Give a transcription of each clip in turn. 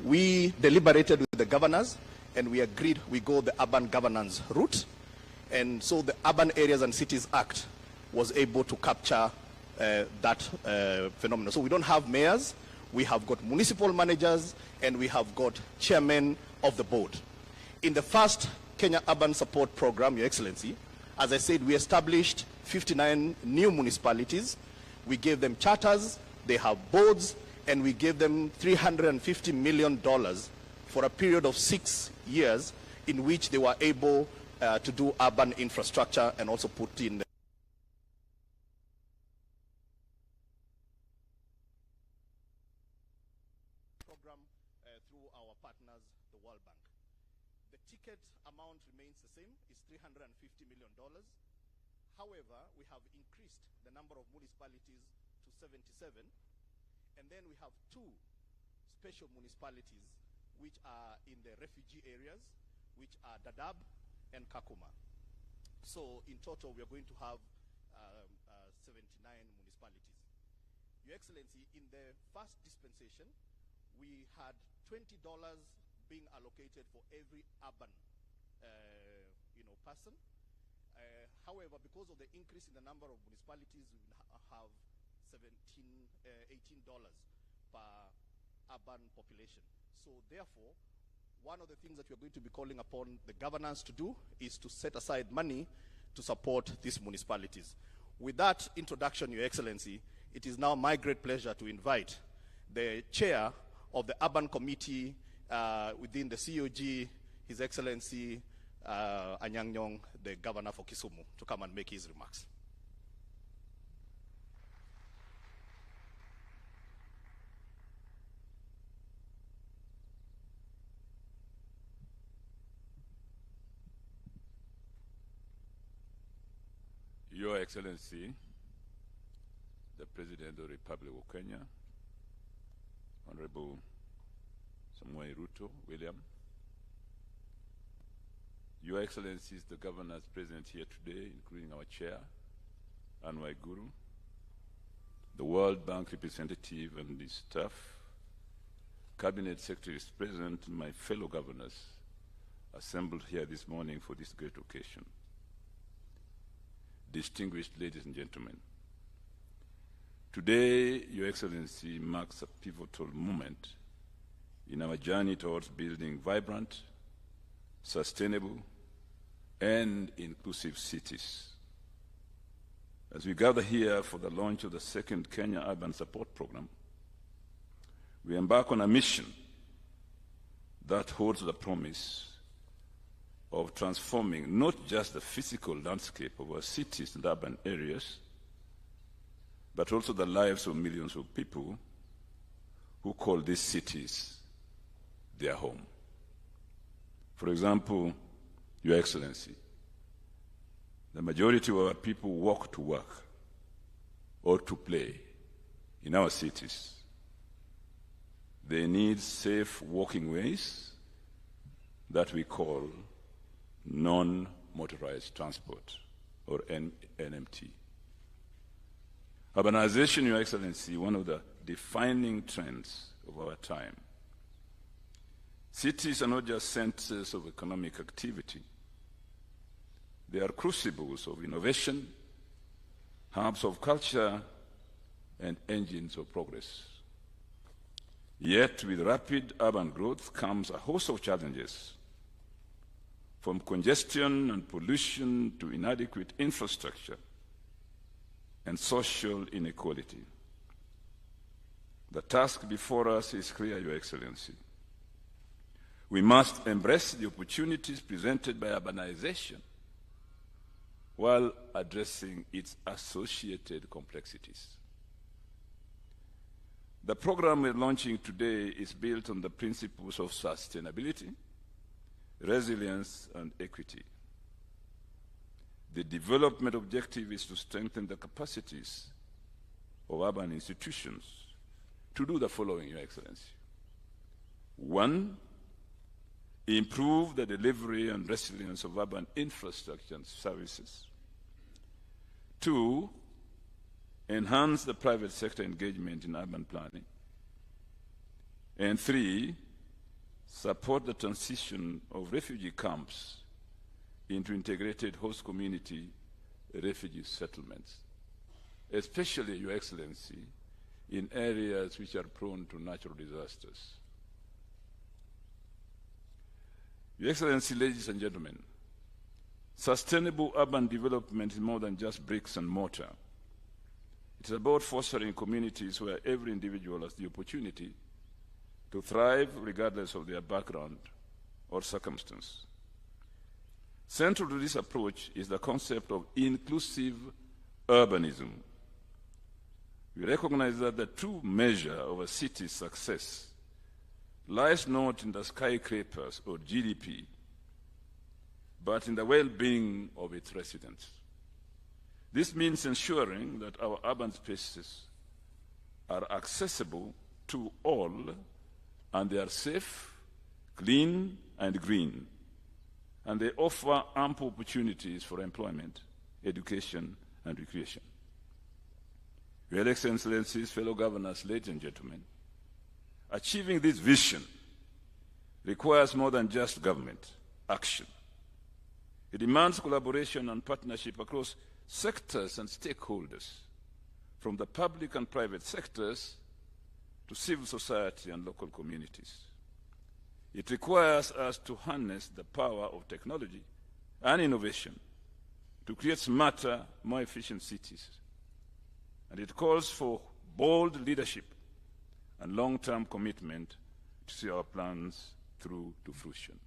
we deliberated with the governors and we agreed we go the urban governance route. And so the Urban Areas and Cities Act was able to capture that phenomenon. So we don't have mayors, we have got municipal managers, and we have got chairmen of the board. In the first Kenya Urban Support Program, Your Excellency, as I said, we established 59 new municipalities. We gave them charters, they have boards, and we gave them $350 million for a period of 6 years in which they were able to do urban infrastructure and also put in the program through our partners, the World Bank. The ticket amount remains the same, is $350 million. However, we have increased the number of municipalities to 77, and then we have 2 special municipalities which are in the refugee areas, which are Dadaab and Kakuma. So in total, we are going to have 79 municipalities. Your Excellency, in the first dispensation, we had $20 being allocated for every urban person. However, because of the increase in the number of municipalities, we have $18 per urban population. So therefore, one of the things that we're going to be calling upon the governors to do is to set aside money to support these municipalities. With that introduction, Your Excellency, it is now my great pleasure to invite the chair of the Urban Committee within the COG, His Excellency Anyang' Nyong'o, the Governor for Kisumu, to come and make his remarks. Your Excellency, the President of the Republic of Kenya, Honorable Ruto William, Your Excellencies, the governors present here today, including our chair, Anwar Guru, the World Bank representative and his staff, cabinet secretaries present, and my fellow governors assembled here this morning for this great occasion. Distinguished ladies and gentlemen, today, Your Excellency, marks a pivotal moment in our journey towards building vibrant, sustainable, and inclusive cities. As we gather here for the launch of the second Kenya Urban Support Program, we embark on a mission that holds the promise of transforming not just the physical landscape of our cities and urban areas, but also the lives of millions of people who call these cities their home. For example, Your Excellency, the majority of our people walk to work or to play in our cities. They need safe walking ways that we call non-motorized transport, or NMT. Urbanization, Your Excellency, one of the defining trends of our time. Cities are not just centers of economic activity. They are crucibles of innovation, hubs of culture, and engines of progress. Yet, with rapid urban growth comes a host of challenges, from congestion and pollution to inadequate infrastructure and social inequality. The task before us is clear, Your Excellency. We must embrace the opportunities presented by urbanization while addressing its associated complexities. The program we're launching today is built on the principles of sustainability, resilience, and equity. The development objective is to strengthen the capacities of urban institutions to do the following, Your Excellency. 1, improve the delivery and resilience of urban infrastructure and services. 2, enhance the private sector engagement in urban planning. And 3, support the transition of refugee camps into integrated host community refugee settlements, especially, Your Excellency, in areas which are prone to natural disasters. Your Excellency, ladies and gentlemen, sustainable urban development is more than just bricks and mortar. It is about fostering communities where every individual has the opportunity to thrive regardless of their background or circumstance. Central to this approach is the concept of inclusive urbanism. We recognize that the true measure of a city's success lies not in the skyscrapers or GDP, but in the well-being of its residents. This means ensuring that our urban spaces are accessible to all and they are safe, clean, and green, and they offer ample opportunities for employment, education, and recreation. Your Excellencies, fellow governors, ladies and gentlemen, achieving this vision requires more than just government action. It demands collaboration and partnership across sectors and stakeholders, from the public and private sectors to civil society and local communities. It requires us to harness the power of technology and innovation to create smarter, more efficient cities. And it calls for bold leadership and long-term commitment to see our plans through to fruition.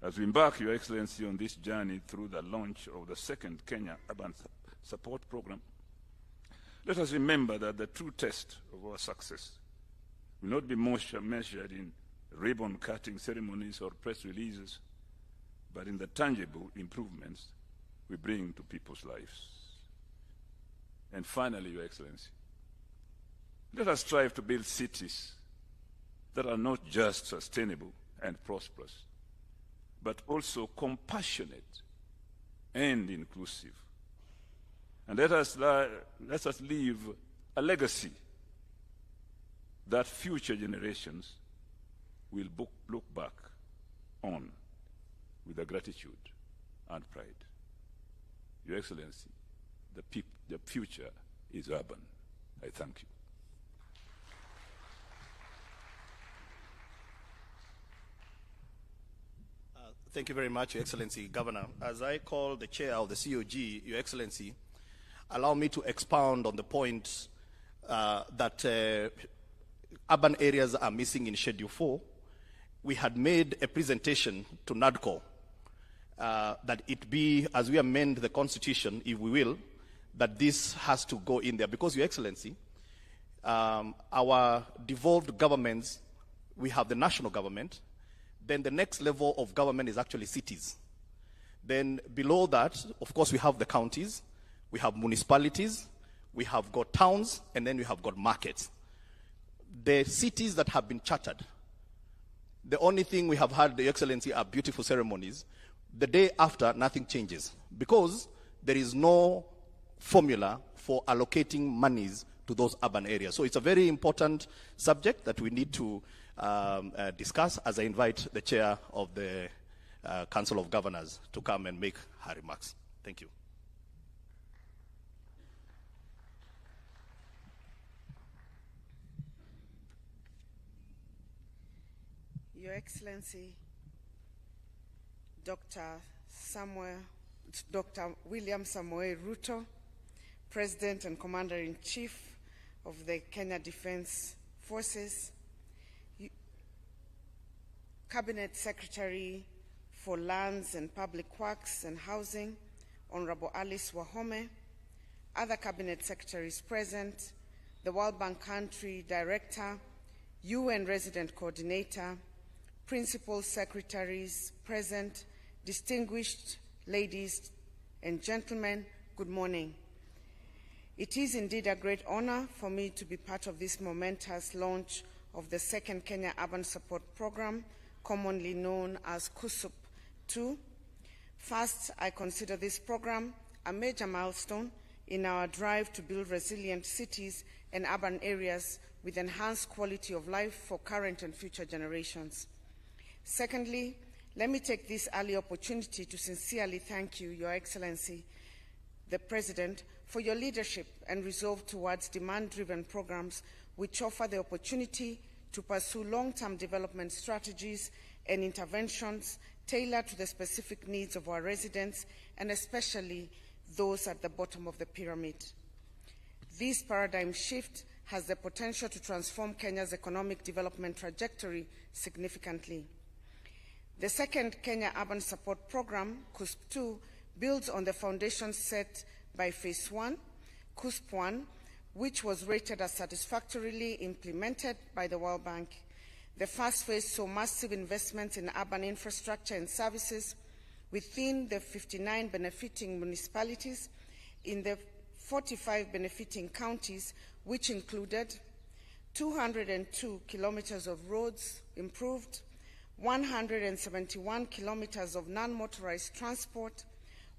As we embark, Your Excellency, on this journey through the launch of the second Kenya Urban Support Program, let us remember that the true test of our success will not be measured in ribbon-cutting ceremonies or press releases, but in the tangible improvements we bring to people's lives. And finally, Your Excellency, let us strive to build cities that are not just sustainable and prosperous, but also compassionate and inclusive. And let us leave a legacy that future generations will look back on with gratitude and pride. Your Excellency, the future is urban. I thank you. Thank you very much, Your Excellency, Governor. As I call the chair of the COG, Your Excellency, allow me to expound on the point that urban areas are missing in Schedule 4. We had made a presentation to NADCO that it be, as we amend the Constitution, if we will, that this has to go in there. Because, Your Excellency, our devolved governments, we have the national government, then the next level of government is actually cities. Then below that, of course, we have the counties, we have municipalities, we have got towns, and then we have got markets. The cities that have been chartered, the only thing we have had, Your Excellency, are beautiful ceremonies. The day after, nothing changes because there is no formula for allocating monies to those urban areas. So it's a very important subject that we need to discuss as I invite the chair of the Council of Governors to come and make her remarks. Thank you. Your Excellency, Dr. William Samoei Ruto, President and Commander-in-Chief of the Kenya Defense Forces, Cabinet Secretary for Lands and Public Works and Housing, Honorable Alice Wahome, other Cabinet Secretaries present, the World Bank Country Director, UN Resident Coordinator, Principal Secretaries present, distinguished ladies and gentlemen, good morning. It is indeed a great honor for me to be part of this momentous launch of the second Kenya Urban Support Program, commonly known as KUSUP 2. First, I consider this program a major milestone in our drive to build resilient cities and urban areas with enhanced quality of life for current and future generations. Secondly, let me take this early opportunity to sincerely thank you, Your Excellency, the President, for your leadership and resolve towards demand-driven programs which offer the opportunity to pursue long-term development strategies and interventions tailored to the specific needs of our residents, and especially those at the bottom of the pyramid. This paradigm shift has the potential to transform Kenya's economic development trajectory significantly. The second Kenya Urban Support Program, KUSP2, builds on the foundation set by Phase 1, KUSP1, which was rated as satisfactorily implemented by the World Bank. The first phase saw massive investments in urban infrastructure and services within the 59 benefiting municipalities in the 45 benefiting counties, which included 202 kilometers of roads improved, 171 kilometers of non-motorized transport,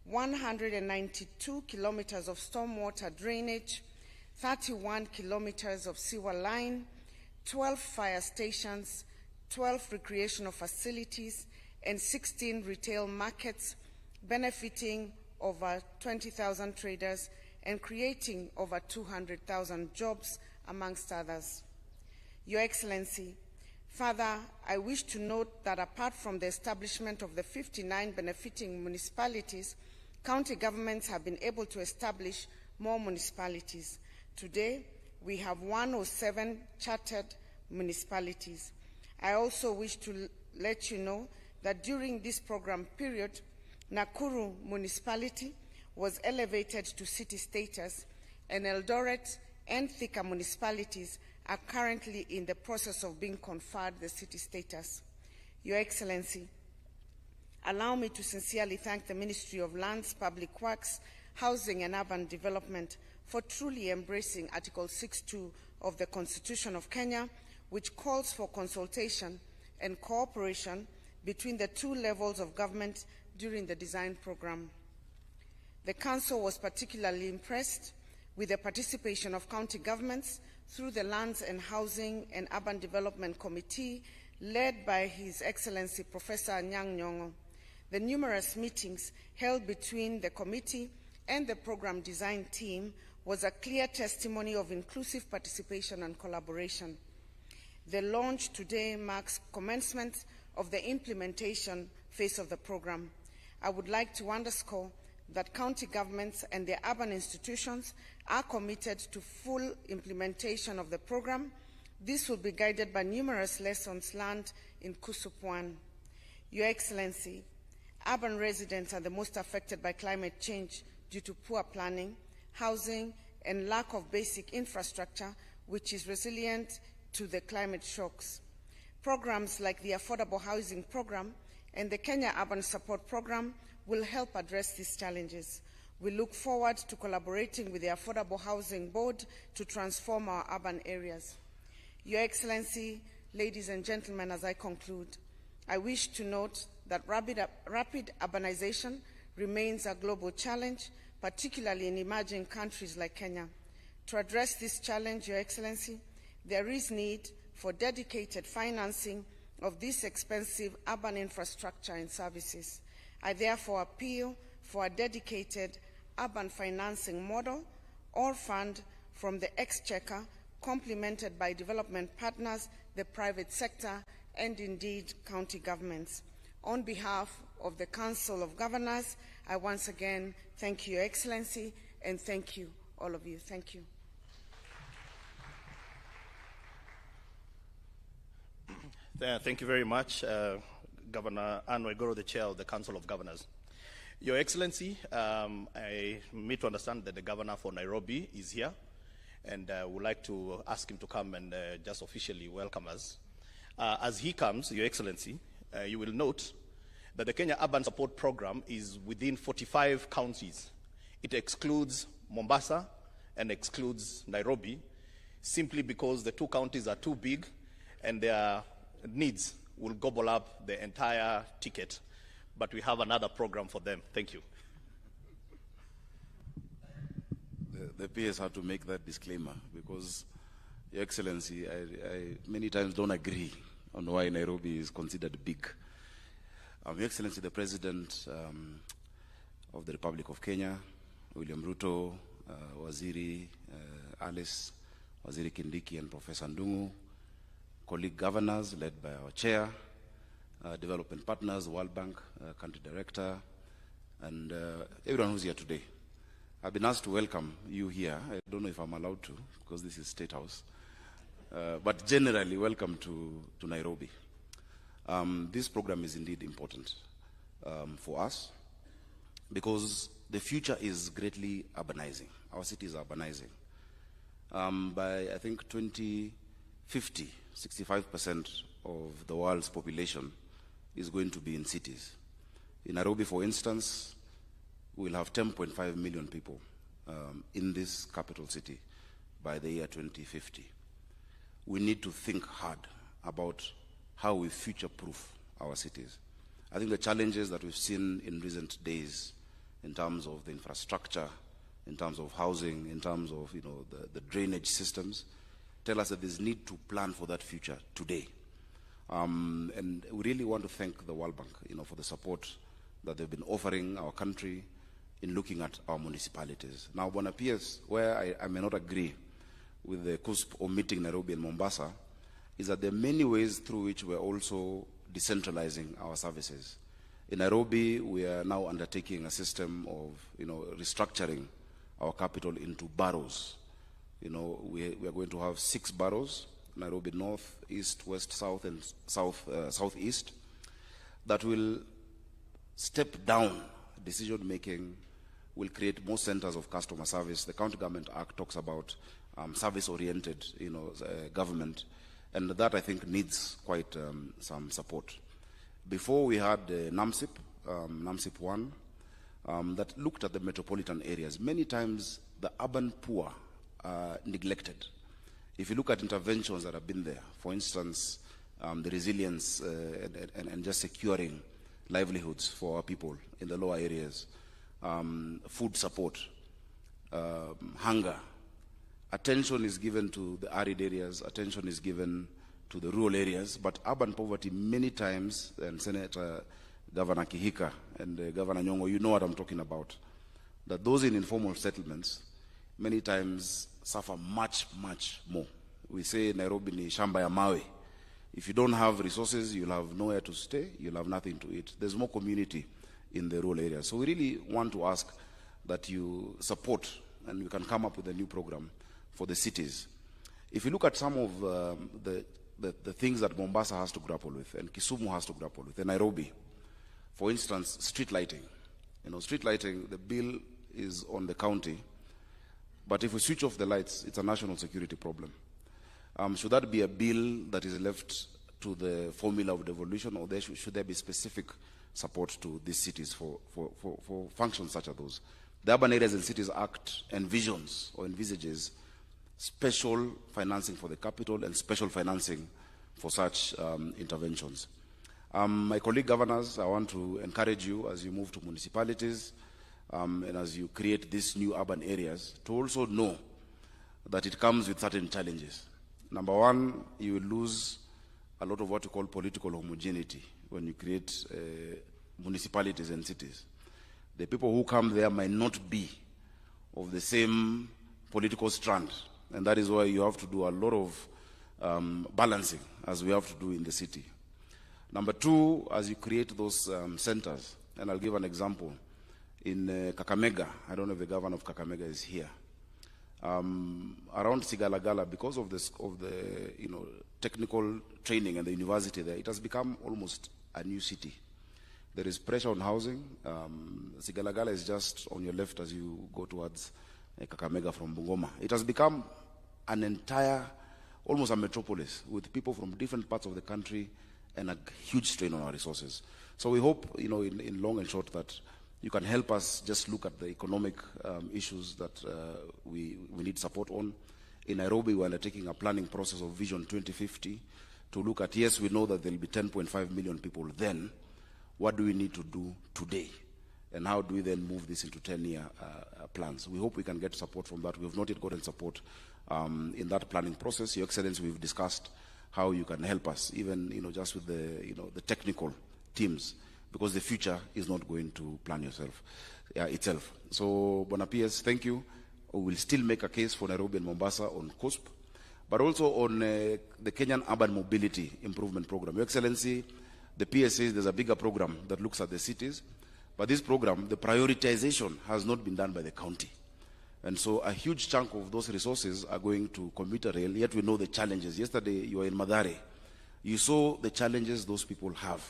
192 kilometers of stormwater drainage, 31 kilometers of sewer line, 12 fire stations, 12 recreational facilities, and 16 retail markets, benefiting over 20,000 traders and creating over 200,000 jobs, amongst others. Your Excellency, further, I wish to note that apart from the establishment of the 59 benefiting municipalities, county governments have been able to establish more municipalities. Today, we have 107 chartered municipalities. I also wish to let you know that during this program period, Nakuru municipality was elevated to city status, and Eldoret and Thika municipalities are currently in the process of being conferred the city status. Your Excellency, allow me to sincerely thank the Ministry of Lands, Public Works, Housing and Urban Development for truly embracing Article 6.2 of the Constitution of Kenya, which calls for consultation and cooperation between the two levels of government during the design program. The Council was particularly impressed with the participation of county governments through the Lands and Housing and Urban Development Committee, led by His Excellency Professor Anyang' Nyong'o. The numerous meetings held between the committee and the program design team was a clear testimony of inclusive participation and collaboration. The launch today marks commencement of the implementation phase of the program. I would like to underscore that county governments and their urban institutions are committed to full implementation of the program. This will be guided by numerous lessons learned in KUSP1. Your Excellency, urban residents are the most affected by climate change due to poor planning, housing, and lack of basic infrastructure, which is resilient to the climate shocks. Programs like the Affordable Housing Program and the Kenya Urban Support Program will help address these challenges. We look forward to collaborating with the Affordable Housing Board to transform our urban areas. Your Excellency, ladies and gentlemen, as I conclude, I wish to note that rapid urbanization remains a global challenge, particularly in emerging countries like Kenya. To address this challenge, Your Excellency, there is need for dedicated financing of this expensive urban infrastructure and services. I therefore appeal for a dedicated urban financing model or fund from the Exchequer, complemented by development partners, the private sector, and indeed county governments. On behalf of the Council of Governors, I once again thank you, Your Excellency, and thank you, all of you. Thank you. Thank you very much, Governor Anne Waiguru, the Chair of the Council of Governors. Your Excellency, I need to understand that the Governor for Nairobi is here, and would like to ask him to come and just officially welcome us. As he comes, Your Excellency, you will note that the Kenya Urban Support Program is within 45 counties. It excludes Mombasa and excludes Nairobi, simply because the two counties are too big and their needs will gobble up the entire ticket. But we have another program for them. Thank you. The PS had to make that disclaimer because Your Excellency, I many times don't agree on why Nairobi is considered big. Your Excellency, the President of the Republic of Kenya, William Ruto, Waziri Alice, Waziri Kindiki, and Professor Ndungu, colleague governors led by our chair, development partners, World Bank, country director, and everyone who's here today. I've been asked to welcome you here. I don't know if I'm allowed to, because this is State House. But generally, welcome to Nairobi. This program is indeed important for us because the future is greatly urbanizing. Our cities are urbanizing. By, I think, 2050, 65% of the world's population is going to be in cities. In Nairobi, for instance, we'll have 10.5 million people in this capital city by the year 2050. We need to think hard about how we future-proof our cities. I think the challenges that we've seen in recent days in terms of the infrastructure, in terms of housing, in terms of the drainage systems, tell us that there's need to plan for that future today. And we really want to thank the World Bank for the support that they've been offering our country in looking at our municipalities. Now, Bwana PS, where I may not agree with the CUSP omitting Nairobi and Mombasa, is that there are many ways through which we're also decentralizing our services. In Nairobi, we are now undertaking a system of restructuring our capital into boroughs. We are going to have 6 boroughs: Nairobi North, East, West, South, and Southeast, that will step down decision-making, will create more centers of customer service. The County Government Act talks about service-oriented government, and that, I think, needs quite some support. Before, we had NAMSIP, NAMSIP 1, that looked at the metropolitan areas. Many times, the urban poor are neglected. If you look at interventions that have been there, for instance, the resilience and just securing livelihoods for our people in the lower areas, food support, hunger, attention is given to the arid areas, attention is given to the rural areas, but urban poverty many times, and Senator Governor Kihika and Governor Nyong'o, you know what I'm talking about, that those in informal settlements many times suffer much, much more. We say Nairobi ni shamba ya mawe. If you don't have resources, you'll have nowhere to stay, you'll have nothing to eat. There's more community in the rural areas. So we really want to ask that you support, and we can come up with a new program for the cities. If you look at some of the things that Mombasa has to grapple with, and Kisumu has to grapple with, and Nairobi, for instance, street lighting. Street lighting, the bill is on the county, but if we switch off the lights, it's a national security problem. Should that be a bill that is left to the formula of devolution, or should there be specific support to these cities for functions such as those? The Urban Areas and Cities Act envisions or envisages special financing for the capital and special financing for such interventions. My colleague governors, I want to encourage you as you move to municipalities and as you create these new urban areas to also know that it comes with certain challenges. Number one, you will lose a lot of what you call political homogeneity when you create municipalities and cities. The people who come there might not be of the same political strand, and that is why you have to do a lot of balancing, as we have to do in the city. Number two, as you create those centers, and I'll give an example. In Kakamega, I don't know if the governor of Kakamega is here, around Sigalagala, because of the technical training and the university there, it has become almost a new city. There is pressure on housing. Sigalagala is just on your left as you go towards Kakamega from Bungoma. It has become an entire, almost a metropolis with people from different parts of the country and a huge strain on our resources. So we hope, in long and short, that you can help us just look at the economic issues that we need support on. In Nairobi, we're undertaking a planning process of Vision 2050 to look at, yes, we know that there will be 10.5 million people then. What do we need to do today? And how do we then move this into 10-year plans? We hope we can get support from that. We have not yet gotten support in that planning process. Your Excellency, we've discussed how you can help us, even just with the technical teams, because the future is not going to plan itself. So, Bwana PS, thank you. We will still make a case for Nairobi and Mombasa on COSP, but also on the Kenyan Urban Mobility Improvement Program. Your Excellency, the PS says there's a bigger program that looks at the cities, but this program, the prioritization has not been done by the county. And so a huge chunk of those resources are going to commuter rail, yet we know the challenges. Yesterday, you were in Mathare. You saw the challenges those people have,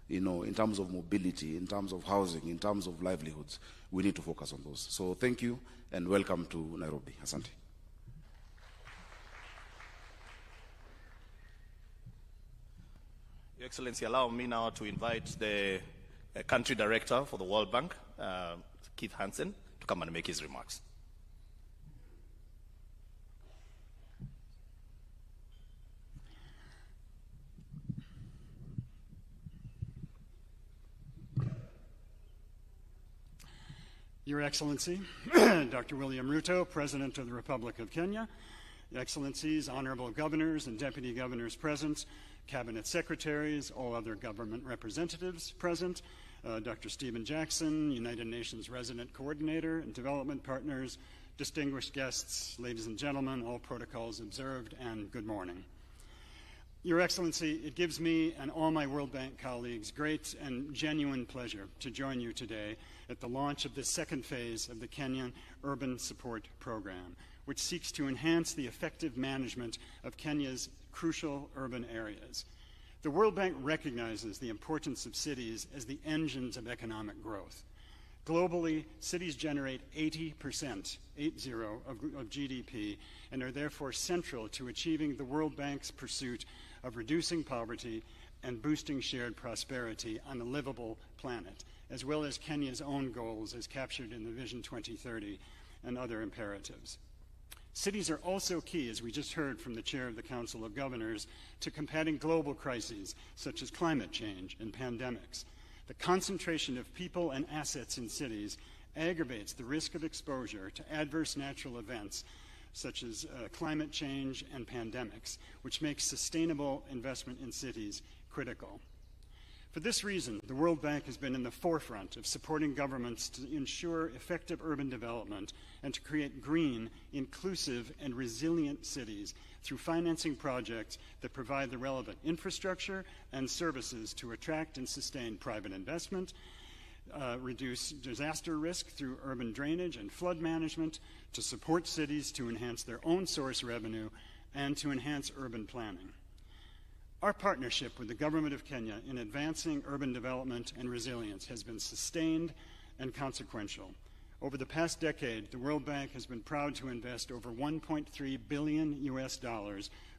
in terms of mobility, in terms of housing, in terms of livelihoods. We need to focus on those. So thank you, and welcome to Nairobi. Asante. Your Excellency, allow me now to invite the country director for the World Bank, Keith Hansen, to come and make his remarks. Your Excellency, Dr. William Ruto, President of the Republic of Kenya, Your Excellencies, Honorable Governors and Deputy Governors present, Cabinet Secretaries, all other government representatives present, Dr. Stephen Jackson, United Nations Resident Coordinator and Development Partners, distinguished guests, ladies and gentlemen, all protocols observed, and good morning. Your Excellency, it gives me and all my World Bank colleagues great and genuine pleasure to join you today at the launch of the second phase of the Kenyan Urban Support Program, which seeks to enhance the effective management of Kenya's crucial urban areas. The World Bank recognizes the importance of cities as the engines of economic growth. Globally, cities generate 80% of GDP and are therefore central to achieving the World Bank's pursuit of reducing poverty and boosting shared prosperity on a livable planet, as well as Kenya's own goals as captured in the Vision 2030 and other imperatives. Cities are also key, as we just heard from the Chair of the Council of Governors, to combating global crises such as climate change and pandemics. The concentration of people and assets in cities aggravates the risk of exposure to adverse natural events such as climate change and pandemics, which makes sustainable investment in cities critical. For this reason, the World Bank has been in the forefront of supporting governments to ensure effective urban development and to create green, inclusive, and resilient cities through financing projects that provide the relevant infrastructure and services to attract and sustain private investment, reduce disaster risk through urban drainage and flood management, to support cities to enhance their own source revenue, and to enhance urban planning. Our partnership with the Government of Kenya in advancing urban development and resilience has been sustained and consequential. Over the past decade, the World Bank has been proud to invest over $1.3 billion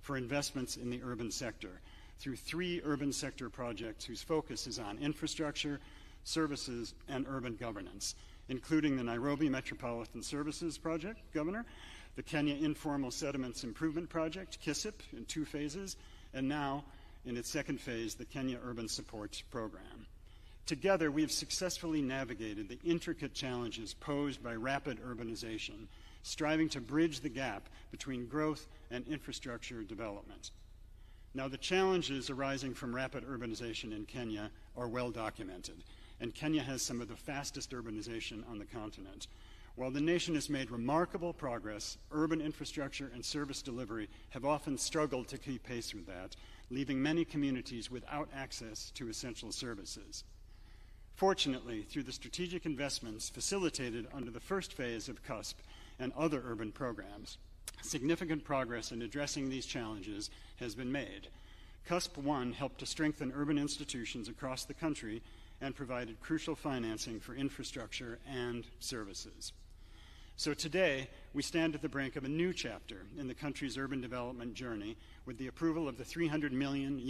for investments in the urban sector through 3 urban sector projects whose focus is on infrastructure, services, and urban governance, including the Nairobi Metropolitan Services Project, Governor, the Kenya Informal Settlements Improvement Project, KISIP, in 2 phases, and now, in its second phase, the Kenya Urban Support Program. Together, we have successfully navigated the intricate challenges posed by rapid urbanization, striving to bridge the gap between growth and infrastructure development. Now, the challenges arising from rapid urbanization in Kenya are well documented, and Kenya has some of the fastest urbanization on the continent. While the nation has made remarkable progress, urban infrastructure and service delivery have often struggled to keep pace with that, leaving many communities without access to essential services. Fortunately, through the strategic investments facilitated under the first phase of CUSP and other urban programs, significant progress in addressing these challenges has been made. CUSP 1 helped to strengthen urban institutions across the country and provided crucial financing for infrastructure and services. So today, we stand at the brink of a new chapter in the country's urban development journey with the approval of the $300 million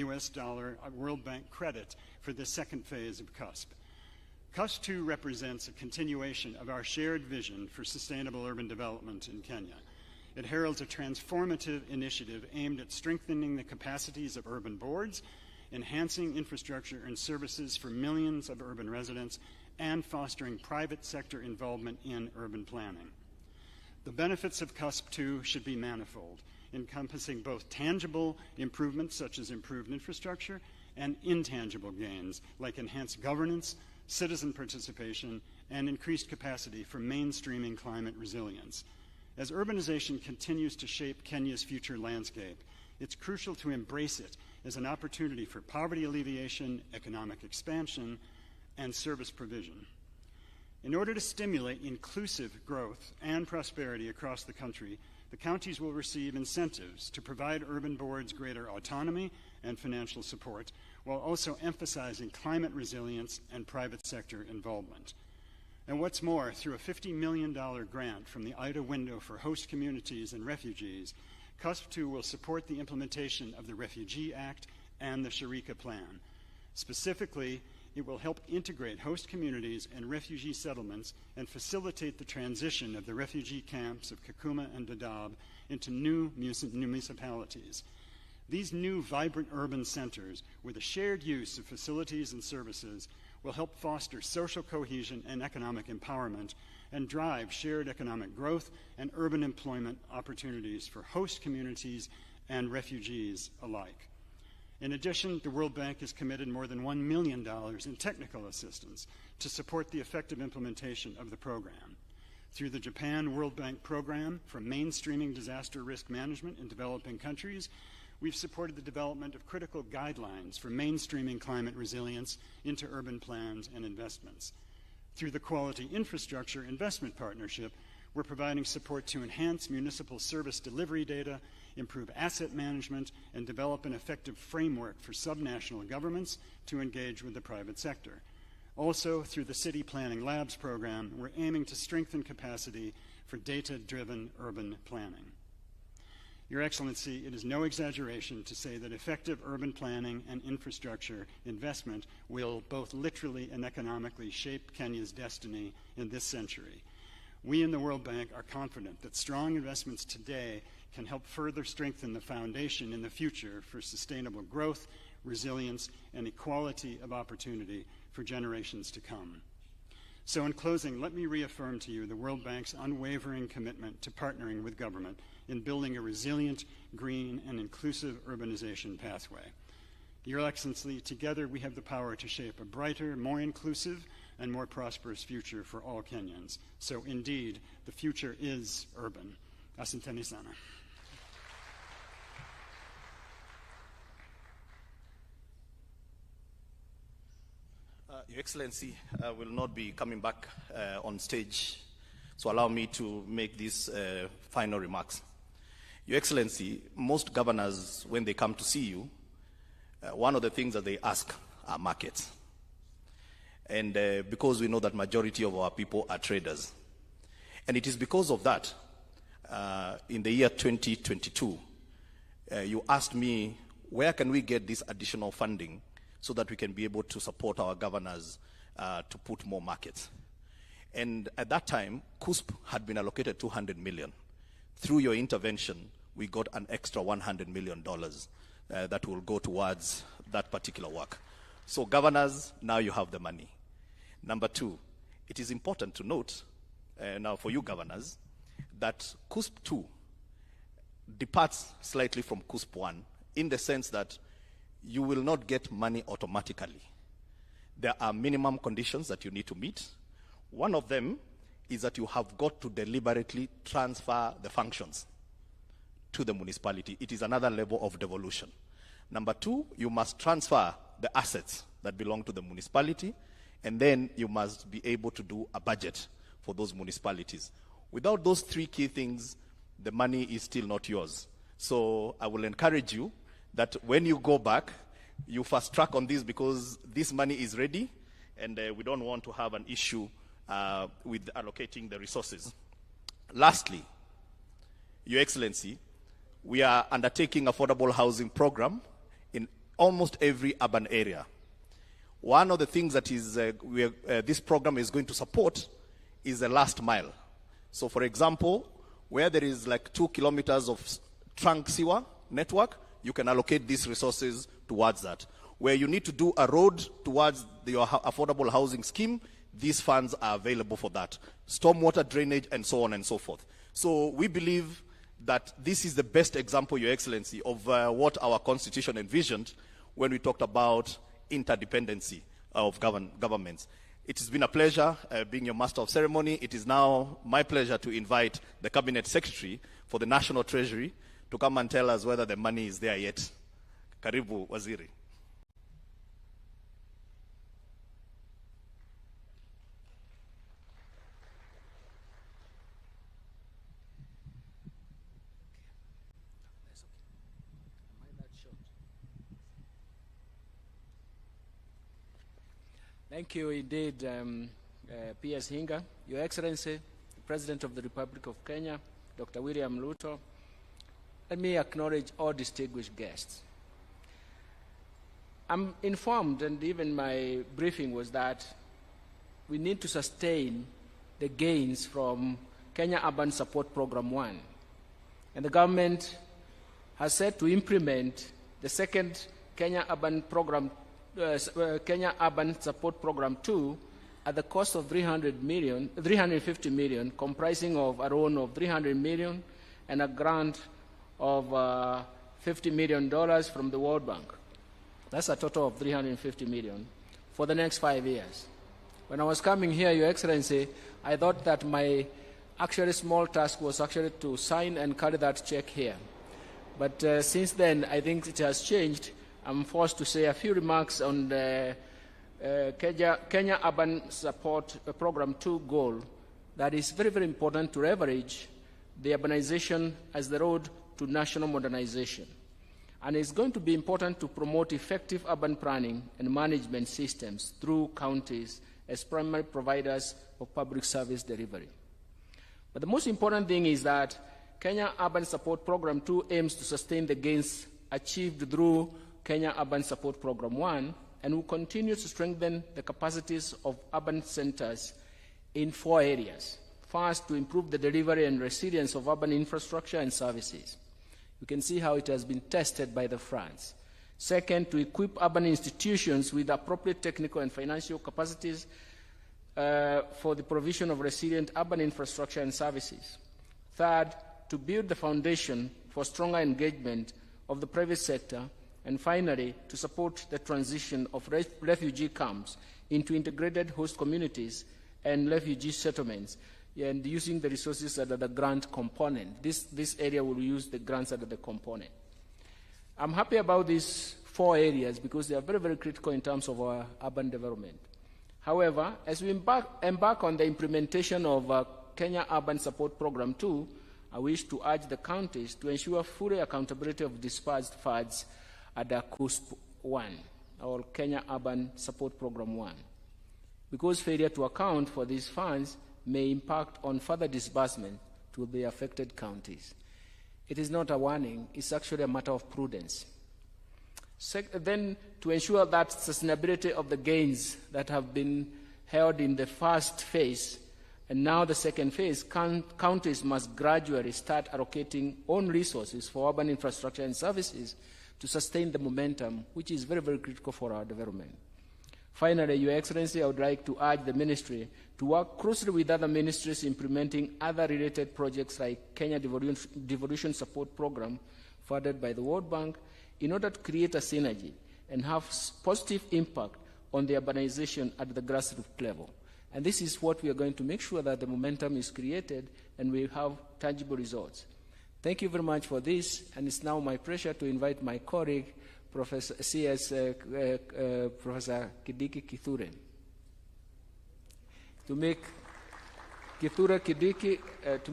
World Bank credit for the second phase of CUSP. CUSP 2 represents a continuation of our shared vision for sustainable urban development in Kenya. It heralds a transformative initiative aimed at strengthening the capacities of urban boards, enhancing infrastructure and services for millions of urban residents, and fostering private sector involvement in urban planning. The benefits of CUSP 2 should be manifold, encompassing both tangible improvements such as improved infrastructure and intangible gains like enhanced governance, citizen participation, and increased capacity for mainstreaming climate resilience. As urbanization continues to shape Kenya's future landscape, it's crucial to embrace it as an opportunity for poverty alleviation, economic expansion, and service provision. In order to stimulate inclusive growth and prosperity across the country, the counties will receive incentives to provide urban boards greater autonomy and financial support, while also emphasizing climate resilience and private sector involvement. And what's more, through a $50 million grant from the IDA window for host communities and refugees, CUSP 2 will support the implementation of the Refugee Act and the Sharika Plan. Specifically, it will help integrate host communities and refugee settlements and facilitate the transition of the refugee camps of Kakuma and Dadaab into new municipalities. These new vibrant urban centers, with a shared use of facilities and services, will help foster social cohesion and economic empowerment and drive shared economic growth and urban employment opportunities for host communities and refugees alike. In addition, the World Bank has committed more than $1 million in technical assistance to support the effective implementation of the program. Through the Japan World Bank program for mainstreaming disaster risk management in developing countries, we've supported the development of critical guidelines for mainstreaming climate resilience into urban plans and investments. Through the Quality Infrastructure Investment Partnership, we're providing support to enhance municipal service delivery data, improve asset management, and develop an effective framework for subnational governments to engage with the private sector. Also, through the City Planning Labs program, we're aiming to strengthen capacity for data-driven urban planning. Your Excellency, it is no exaggeration to say that effective urban planning and infrastructure investment will both literally and economically shape Kenya's destiny in this century. We in the World Bank are confident that strong investments today can help further strengthen the foundation in the future for sustainable growth, resilience, and equality of opportunity for generations to come. So in closing, let me reaffirm to you the World Bank's unwavering commitment to partnering with government in building a resilient, green, and inclusive urbanization pathway. Your Excellency, together we have the power to shape a brighter, more inclusive, and more prosperous future for all Kenyans. So indeed, the future is urban. Asanteni sana. Your Excellency, I will not be coming back on stage, so allow me to make these final remarks. Your Excellency, most governors, when they come to see you, one of the things that they ask are markets. And because we know that majority of our people are traders. And it is because of that, in the year 2022, you asked me, where can we get this additional funding so that we can be able to support our governors to put more markets? And at that time, CUSP had been allocated $200 million. Through your intervention, we got an extra $100 million that will go towards that particular work. So governors, now you have the money. Number two, it is important to note, now for you governors, that CUSP 2 departs slightly from CUSP 1 in the sense that you will not get money automatically. There are minimum conditions that you need to meet. One of them is that you have got to deliberately transfer the functions to the municipality. It is another level of devolution. Number two, you must transfer the assets that belong to the municipality, and then you must be able to do a budget for those municipalities. Without those three key things, the money is still not yours. So I will encourage you that when you go back, you fast track on this because this money is ready, and we don't want to have an issue with allocating the resources. Lastly, Your Excellency, we are undertaking affordable housing program in almost every urban area. One of the things that is this program is going to support is the last mile. So for example, where there is like 2 kilometers of trunk sewer network, you can allocate these resources towards that. Where you need to do a road towards your affordable housing scheme, these funds are available for that. Stormwater drainage and so on and so forth. So we believe that this is the best example, Your Excellency, of what our Constitution envisioned when we talked about interdependency of governments. It has been a pleasure being your Master of Ceremony. It is now my pleasure to invite the Cabinet Secretary for the National Treasury to come and tell us whether the money is there yet. Karibu, Waziri. Thank you indeed, P.S. Hinga. Your Excellency, the President of the Republic of Kenya, Dr. William Ruto, let me acknowledge all distinguished guests. I'm informed, and even my briefing was that we need to sustain the gains from Kenya Urban Support Program 1. And the government has set to implement the second Kenya Urban Program Kenya Urban Support Program 2 at the cost of 350 million, comprising of a loan of 300 million and a grant of $50 million from the World Bank. That's a total of 350 million for the next 5 years. When I was coming here, Your Excellency, I thought that my actually small task was actually to sign and carry that check here. But since then, I think it has changed. I'm forced to say a few remarks on the Kenya Urban Support Program 2 goal that is very, very important to leverage the urbanization as the road to national modernization. And it's going to be important to promote effective urban planning and management systems through counties as primary providers of public service delivery. But the most important thing is that Kenya Urban Support Program 2 aims to sustain the gains achieved through Kenya Urban Support Program 1 and will continue to strengthen the capacities of urban centers in 4 areas. First, to improve the delivery and resilience of urban infrastructure and services. You can see how it has been tested by the France. Second, to equip urban institutions with appropriate technical and financial capacities for the provision of resilient urban infrastructure and services. Third, to build the foundation for stronger engagement of the private sector. And finally, to support the transition of refugee camps into integrated host communities and refugee settlements, and using the resources under the grant component. This area will use the grants under the component. I'm happy about these 4 areas because they are very, very critical in terms of our urban development. However, as we embark on the implementation of Kenya Urban Support Program 2, I wish to urge the counties to ensure full accountability of dispersed funds under CUSP 1, or Kenya Urban Support Program 1, because failure to account for these funds may impact on further disbursement to the affected counties. It is not a warning, it's actually a matter of prudence. Then, to ensure that sustainability of the gains that have been held in the first phase and now the second phase, counties must gradually start allocating own resources for urban infrastructure and services to sustain the momentum, which is very, very critical for our development. Finally, Your Excellency, I would like to urge the Ministry to work closely with other ministries implementing other related projects like Kenya Devolution Support Program, funded by the World Bank, in order to create a synergy and have positive impact on the urbanization at the grassroots level. And this is what we are going to make sure that the momentum is created and we have tangible results. Thank you very much for this, and it's now my pleasure to invite my colleague, Professor Kidiki Kithure, to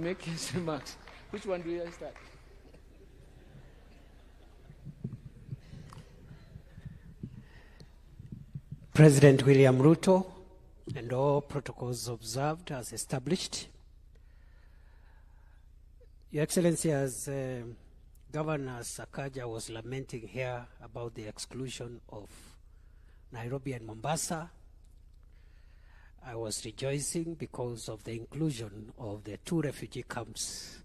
make his remarks. Which one do you start? President William Ruto, and all protocols observed as established. Your Excellency, as Governor Sakaja was lamenting here about the exclusion of Nairobi and Mombasa, I was rejoicing because of the inclusion of the 2 refugee camps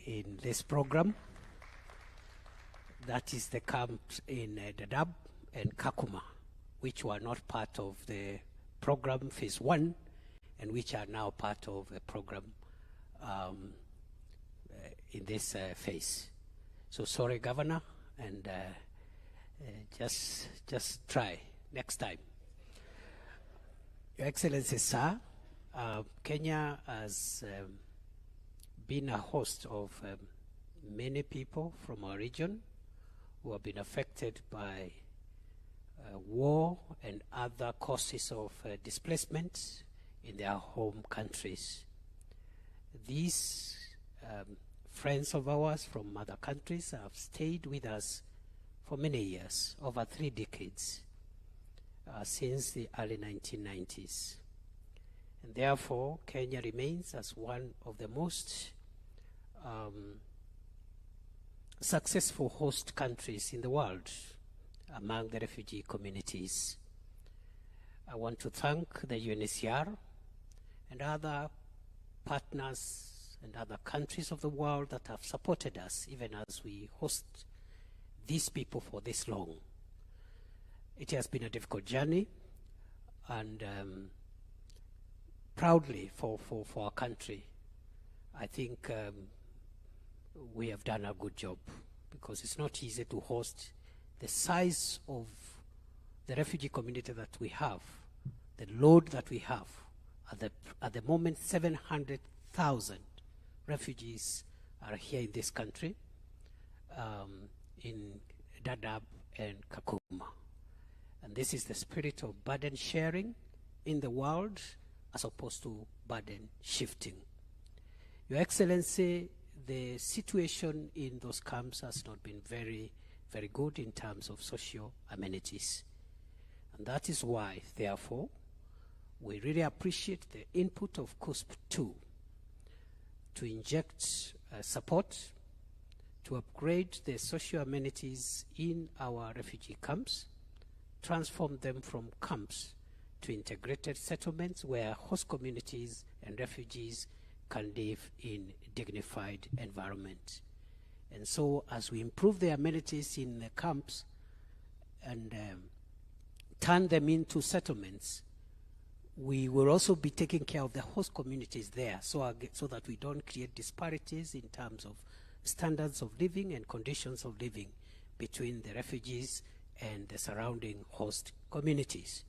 in this program. That is the camps in Dadaab and Kakuma, which were not part of the program phase 1 and which are now part of the program in this phase. So sorry, Governor, and just try next time. Your Excellency, sir, Kenya has been a host of many people from our region who have been affected by war and other causes of displacement in their home countries. These friends of ours from other countries have stayed with us for many years, over 3 decades, since the early 1990s. And therefore, Kenya remains as one of the most successful host countries in the world among the refugee communities. I want to thank the UNHCR and other partners and other countries of the world that have supported us even as we host these people for this long. It has been a difficult journey, and proudly for our country, I think we have done a good job, because it's not easy to host the size of the refugee community that we have, the load that we have. At the moment, 700,000 refugees are here in this country, in Dadaab and Kakuma. And this is the spirit of burden sharing in the world as opposed to burden shifting. Your Excellency, the situation in those camps has not been very, very good in terms of social amenities. And that is why, therefore, we really appreciate the input of CUSP-2 to inject support to upgrade the social amenities in our refugee camps, transform them from camps to integrated settlements where host communities and refugees can live in dignified environment. And so as we improve the amenities in the camps and turn them into settlements, we will also be taking care of the host communities there, so that we don't create disparities in terms of standards of living and conditions of living between the refugees and the surrounding host communities.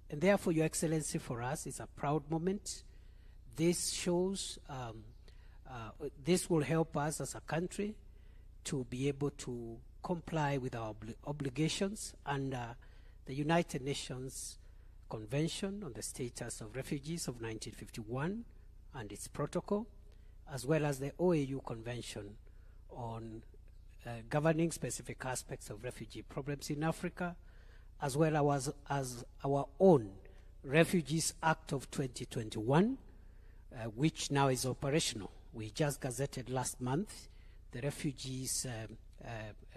And therefore, Your Excellency, for us, it's a proud moment. This shows, this will help us as a country to be able to comply with our obligations under the United Nations Convention on the Status of Refugees of 1951 and its protocol, as well as the OAU Convention on governing specific aspects of refugee problems in Africa, as well as our own Refugees Act of 2021, which now is operational. We just gazetted last month the Refugees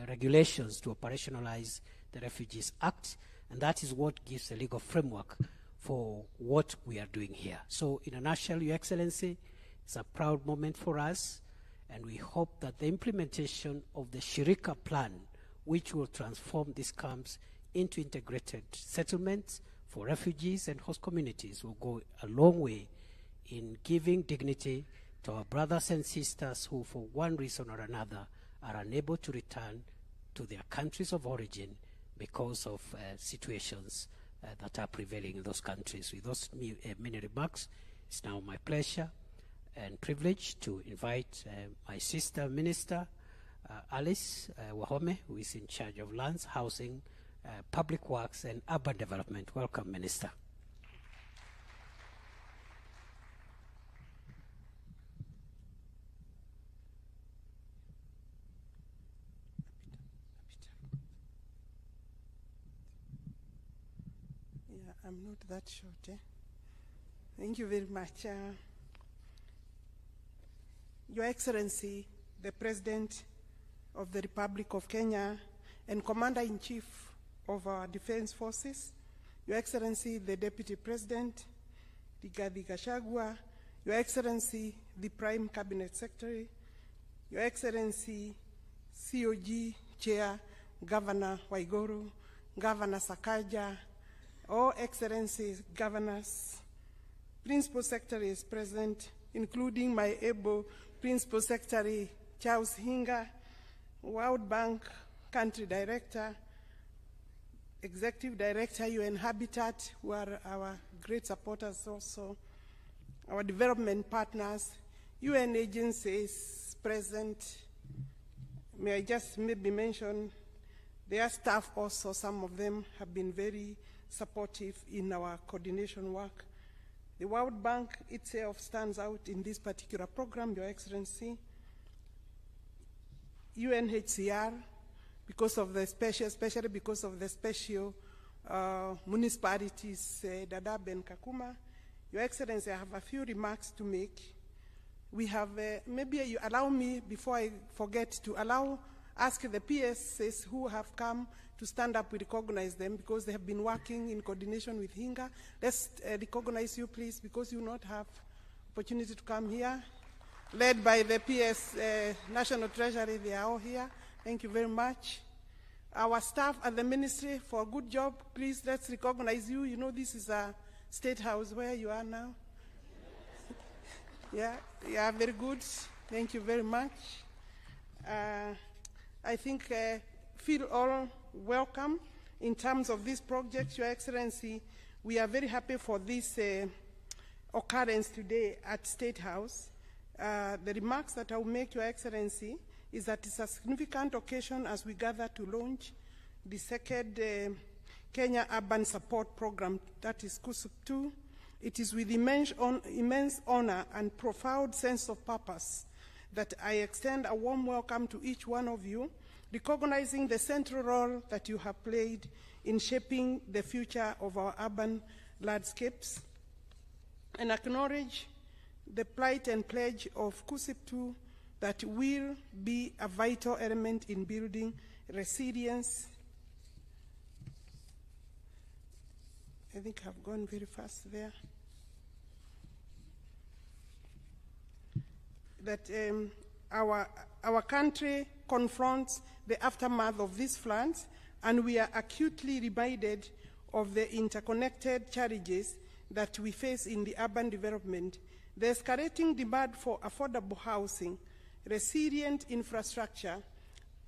regulations to operationalize the Refugees Act, and that is what gives the legal framework for what we are doing here. So in a nutshell, Your Excellency, it's a proud moment for us, and we hope that the implementation of the Shirika plan, which will transform these camps into integrated settlements for refugees and host communities, will go a long way in giving dignity to our brothers and sisters who, for one reason or another, are unable to return to their countries of origin because of situations that are prevailing in those countries. With those many remarks, it's now my pleasure and privilege to invite my sister minister, Alice Wahome, who is in charge of lands, housing, public works, and urban development. Welcome, Minister. Yeah, I'm not that short. Thank you very much. Your Excellency, the President of the Republic of Kenya and Commander-in-Chief of our Defense Forces, Your Excellency, the Deputy President, Rigathi Gachagua, Your Excellency, the Prime Cabinet Secretary, Your Excellency, COG Chair, Governor Waiguru, Governor Sakaja, all Excellencies, Governors, Principal Secretaries present, including my able Principal Secretary, Charles Hinga, World Bank Country Director, Executive Director, UN Habitat, who are our great supporters also, our development partners, UN agencies present. May I just maybe mention their staff also, some of them have been very supportive in our coordination work. The World Bank itself stands out in this particular program, Your Excellency. UNHCR, because of the especially because of the special municipalities, Dadaab and Kakuma. Your Excellency, I have a few remarks to make. We have, maybe you allow me, before I forget, to ask the PSs who have come to stand up, we recognize them because they have been working in coordination with Hinga. Let's recognize you, please, because you not have opportunity to come here. Led by the PS National Treasury, they are all here. Thank you very much. Our staff at the ministry for a good job. Please, let's recognize you. You know, this is a state house where you are now. Yeah, very good. Thank you very much. I think feel all welcome in terms of this project, Your Excellency. We are very happy for this occurrence today at State House. The remarks that I will make, Your Excellency, is that it's a significant occasion as we gather to launch the second Kenya Urban Support Program, that is KUSUP 2. It is with immense honor and profound sense of purpose that I extend a warm welcome to each one of you, recognizing the central role that you have played in shaping the future of our urban landscapes, and acknowledge the plight and pledge of KUSUP 2 that will be a vital element in building resilience. I think I've gone very fast there. That our country confronts the aftermath of these floods, and we are acutely reminded of the interconnected challenges that we face in the urban development. The escalating demand for affordable housing, resilient infrastructure,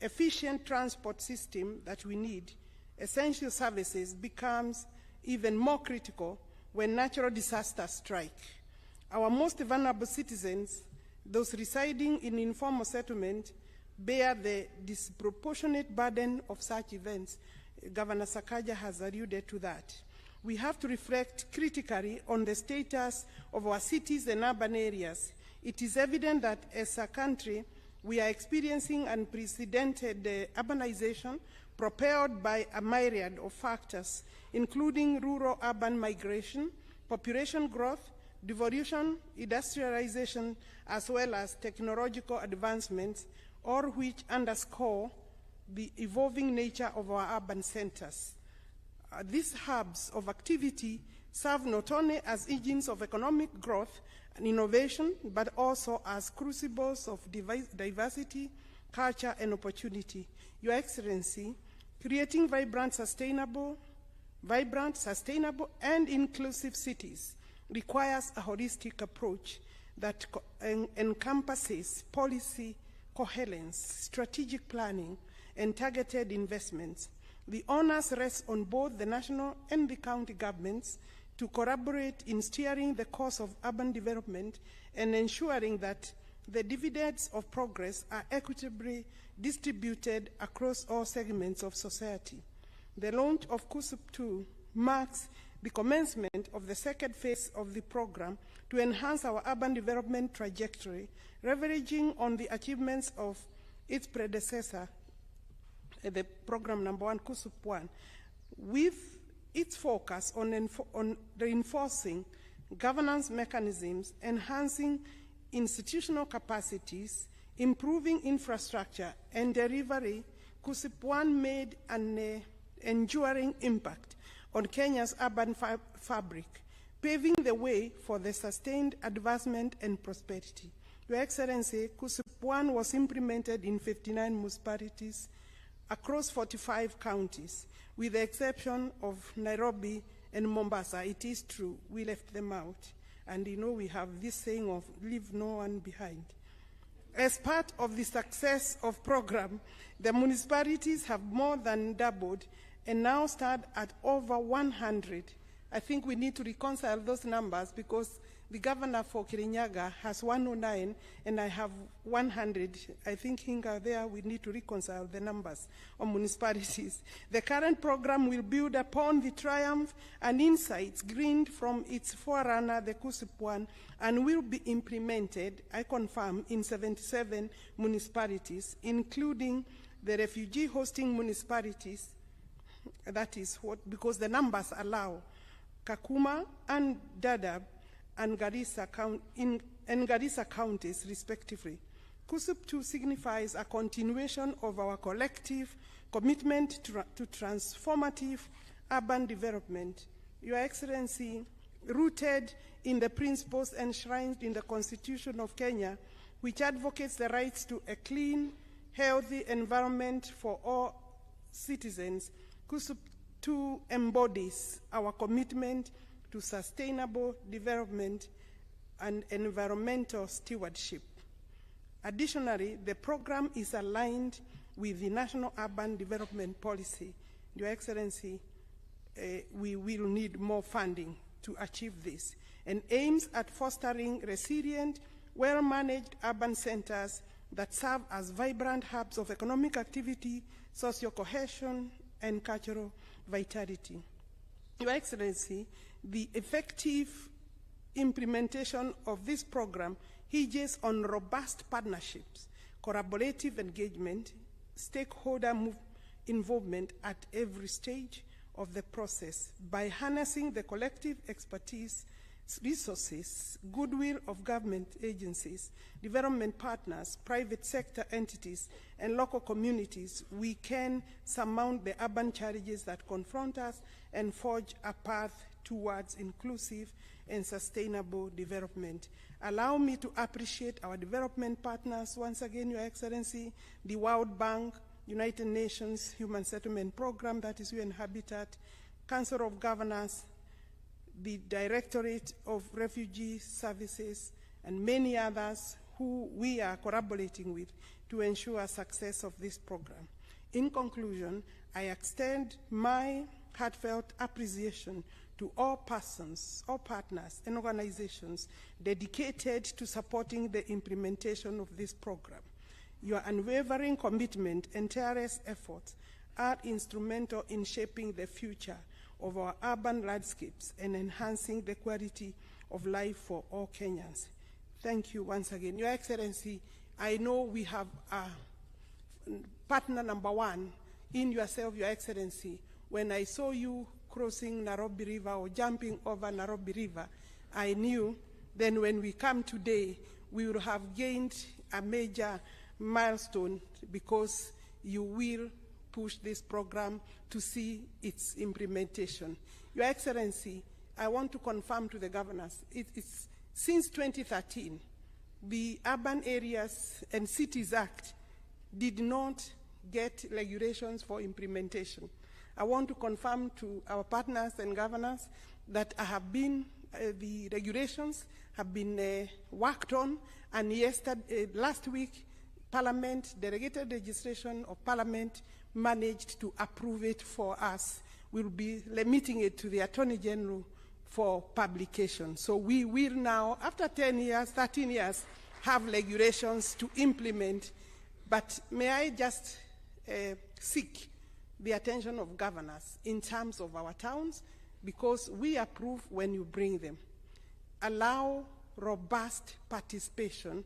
efficient transport system that we need, essential services becomes even more critical when natural disasters strike. Our most vulnerable citizens, those residing in informal settlement, bear the disproportionate burden of such events. Governor Sakaja has alluded to that. We have to reflect critically on the status of our cities and urban areas. It is evident that as a country, we are experiencing unprecedented urbanization propelled by a myriad of factors, including rural-urban migration, population growth, devolution, industrialization, as well as technological advancements, all which underscore the evolving nature of our urban centers. These hubs of activity serve not only as engines of economic growth and innovation, but also as crucibles of diversity, culture, and opportunity. Your Excellency, creating vibrant, sustainable, and inclusive cities requires a holistic approach that encompasses policy coherence, strategic planning, and targeted investments. The onus rests on both the national and the county governments to collaborate in steering the course of urban development and ensuring that the dividends of progress are equitably distributed across all segments of society. The launch of KUSUP 2 marks the commencement of the second phase of the program to enhance our urban development trajectory, leveraging on the achievements of its predecessor, the program number 1, KUSUP 1, with its focus on reinforcing governance mechanisms, enhancing institutional capacities, improving infrastructure and delivery. KUSUP 1 made an enduring impact on Kenya's urban fabric, paving the way for the sustained advancement and prosperity. Your Excellency, KUSUP 1 was implemented in 59 municipalities across 45 counties, with the exception of Nairobi and Mombasa. It is true, we left them out. And you know we have this saying of leave no one behind. As part of the success of program, the municipalities have more than doubled and now stand at over 100. I think we need to reconcile those numbers because the governor for Kirinyaga has 109 and I have 100. I think Hinga there we need to reconcile the numbers of municipalities. The current program will build upon the triumph and insights gleaned from its forerunner, the KUSIP one, and will be implemented, I confirm, in 77 municipalities, including the refugee hosting municipalities. That is what, because the numbers allow Kakuma and Dadaab and Garissa counties, respectively. KUSIP 2 signifies a continuation of our collective commitment to transformative urban development. Your Excellency, rooted in the principles enshrined in the Constitution of Kenya, which advocates the rights to a clean, healthy environment for all citizens, KUSIP 2 embodies our commitment to sustainable development and environmental stewardship. Additionally, the program is aligned with the National Urban Development Policy. Your Excellency, we will need more funding to achieve this, and aims at fostering resilient, well-managed urban centers that serve as vibrant hubs of economic activity, social cohesion, and cultural vitality. Your Excellency, the effective implementation of this program hinges on robust partnerships, collaborative engagement, stakeholder involvement at every stage of the process by harnessing the collective expertise, resources, goodwill of government agencies, development partners, private sector entities, and local communities. We can surmount the urban challenges that confront us and forge a path towards inclusive and sustainable development. Allow me to appreciate our development partners once again, Your Excellency, the World Bank, United Nations Human Settlement Program, that is UN Habitat, Council of Governors, the Directorate of Refugee Services, and many others who we are collaborating with to ensure success of this program. In conclusion, I extend my heartfelt appreciation to all persons, all partners, and organizations dedicated to supporting the implementation of this program. Your unwavering commitment and tireless efforts are instrumental in shaping the future of our urban landscapes and enhancing the quality of life for all Kenyans. Thank you once again. Your Excellency, I know we have a partner number one in yourself, Your Excellency. When I saw you crossing Nairobi River or jumping over Nairobi River, I knew then when we come today, we will have gained a major milestone because you will push this program to see its implementation. Your Excellency, I want to confirm to the governors, it's since 2013, the Urban Areas and Cities Act did not get regulations for implementation. I want to confirm to our partners and governors that the regulations have been worked on, and last week, Parliament, delegated legislation of Parliament managed to approve it for us. We'll be remitting it to the Attorney General for publication. So we will now, after 10 years, 13 years, have regulations to implement. But may I just seek the attention of governors in terms of our towns, because we approve when you bring them. Allow robust participation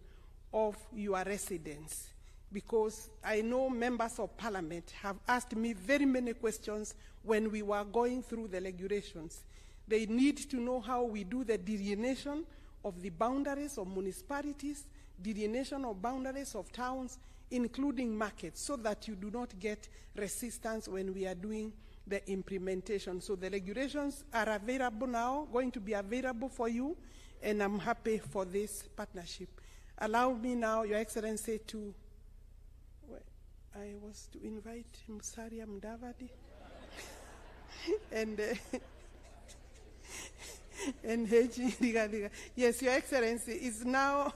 of your residents, because I know members of Parliament have asked me very many questions when we were going through the regulations. They need to know how we do the delineation of the boundaries of municipalities, delineation of boundaries of towns, including markets, so that you do not get resistance when we are doing the implementation. So the regulations are available now, going to be available for you, and I'm happy for this partnership. Allow me now, Your Excellency, to invite Musalia Mudavadi and Heji Diga. Yes, Your Excellency, is now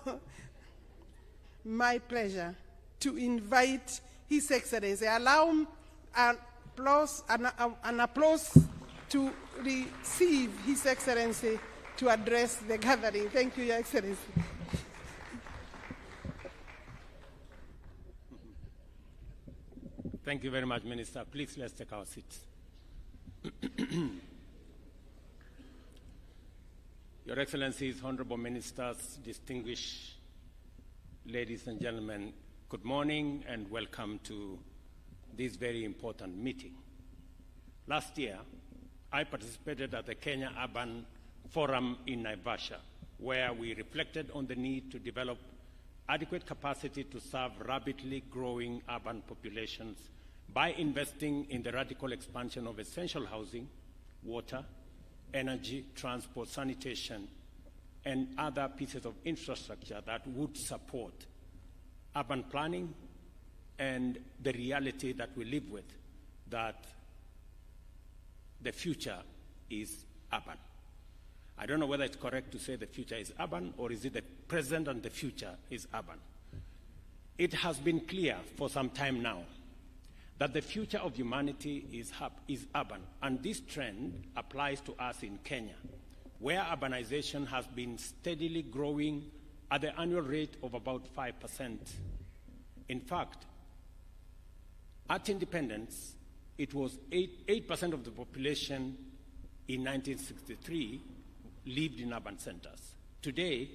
my pleasure to invite His Excellency. Allow an applause to receive His Excellency to address the gathering. Thank you, Your Excellency. Thank you very much, Minister. Please, let's take our seats. Your Excellencies, Honorable Ministers, distinguished ladies and gentlemen, good morning and welcome to this very important meeting. Last year, I participated at the Kenya Urban Forum in Naivasha, where we reflected on the need to develop adequate capacity to serve rapidly growing urban populations by investing in the radical expansion of essential housing, water, energy, transport, sanitation, and other pieces of infrastructure that would support urban planning and the reality that we live with, that the future is urban. I don't know whether it's correct to say the future is urban, or is it the present and the future is urban. It has been clear for some time now that the future of humanity is urban, and this trend applies to us in Kenya, where urbanization has been steadily growing at the annual rate of about 5%. In fact, at independence, it was 8% of the population in 1963 lived in urban centers. Today,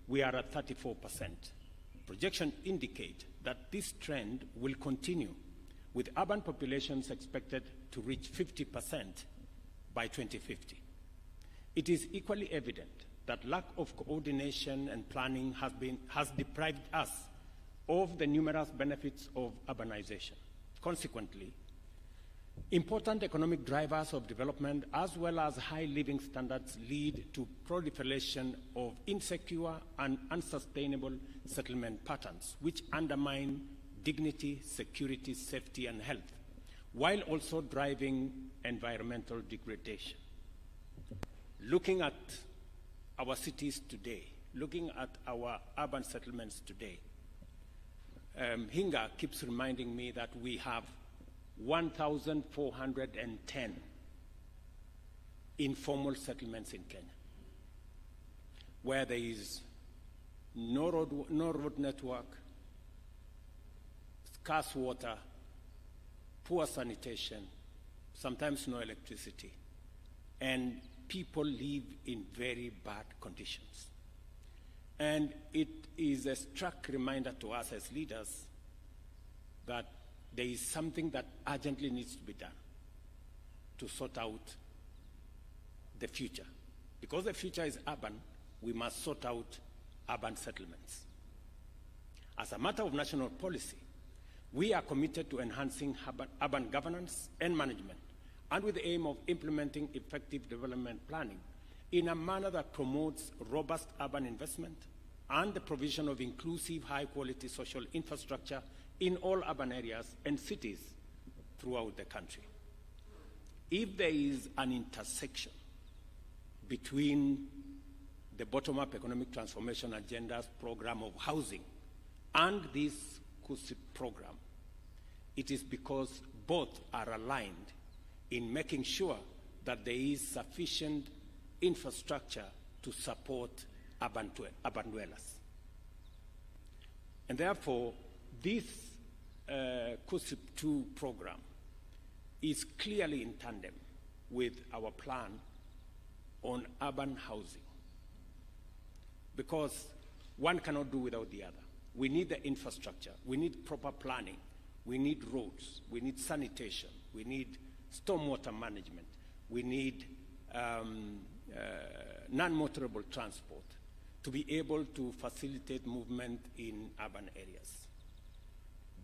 we are at 34%. Projections indicate that this trend will continue, with urban populations expected to reach 50% by 2050. It is equally evident that lack of coordination and planning has deprived us of the numerous benefits of urbanization. Consequently, important economic drivers of development as well as high living standards lead to proliferation of insecure and unsustainable settlement patterns, which undermine dignity, security, safety, and health, while also driving environmental degradation. Looking at our cities today, looking at our urban settlements today, Hinga keeps reminding me that we have 1,410 informal settlements in Kenya, where there is no road network, scarce water, poor sanitation, sometimes no electricity, and people live in very bad conditions. And it is a stark reminder to us as leaders that there is something that urgently needs to be done to sort out the future. Because the future is urban, we must sort out urban settlements. As a matter of national policy, we are committed to enhancing urban governance and management, and with the aim of implementing effective development planning in a manner that promotes robust urban investment and the provision of inclusive, high-quality social infrastructure in all urban areas and cities throughout the country. If there is an intersection between the bottom-up economic transformation agenda's program of housing and this KUSIP program, it is because both are aligned in making sure that there is sufficient infrastructure to support urban dwellers. And therefore, this KUSIP 2 program is clearly in tandem with our plan on urban housing, because one cannot do without the other. We need the infrastructure, we need proper planning, we need roads, we need sanitation, we need stormwater management, we need non-motorable transport to be able to facilitate movement in urban areas.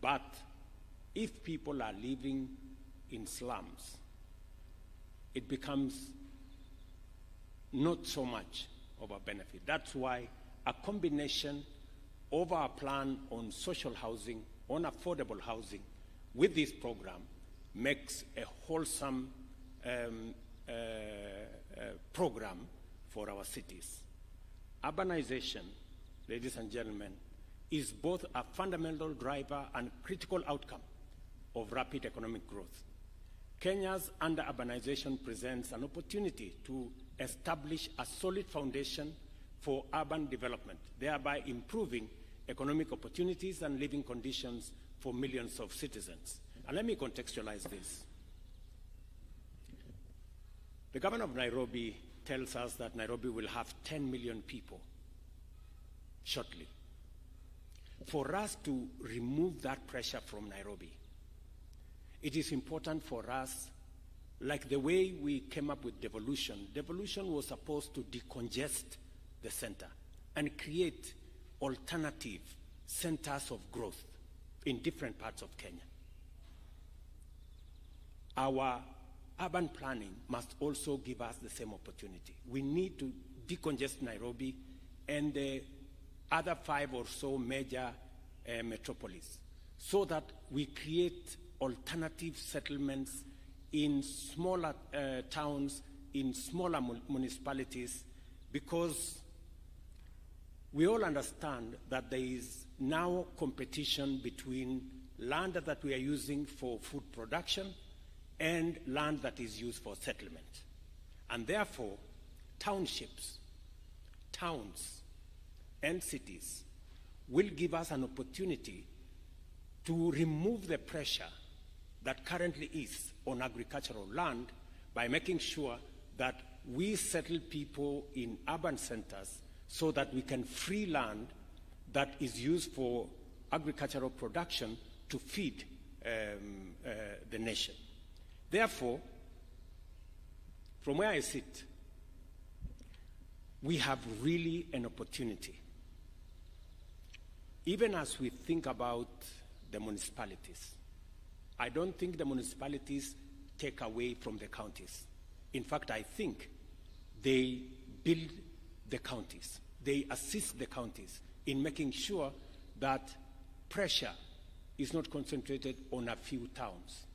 But if people are living in slums, it becomes not so much of a benefit. That's why a combination of our plan on social housing, on affordable housing, with this program makes a wholesome program for our cities. Urbanization, ladies and gentlemen, is both a fundamental driver and critical outcome of rapid economic growth. Kenya's under-urbanization presents an opportunity to establish a solid foundation for urban development, thereby improving economic opportunities and living conditions for millions of citizens. And let me contextualize this. The governor of Nairobi tells us that Nairobi will have 10 million people shortly. For us to remove that pressure from Nairobi, it is important for us, like the way we came up with devolution. Devolution was supposed to decongest the center and create alternative centers of growth in different parts of Kenya. Our urban planning must also give us the same opportunity. We need to decongest Nairobi and the other 5 or so major metropolises so that we create alternative settlements in smaller towns, in smaller municipalities, because we all understand that there is now competition between land that we are using for food production and land that is used for settlement. And therefore, townships, towns, and cities will give us an opportunity to remove the pressure that currently is on agricultural land by making sure that we settle people in urban centers so that we can free land that is used for agricultural production to feed the nation. Therefore, from where I sit, we have really an opportunity. Even as we think about the municipalities, I don't think the municipalities take away from the counties. In fact, I think they build the counties. They assist the counties in making sure that pressure is not concentrated on a few towns.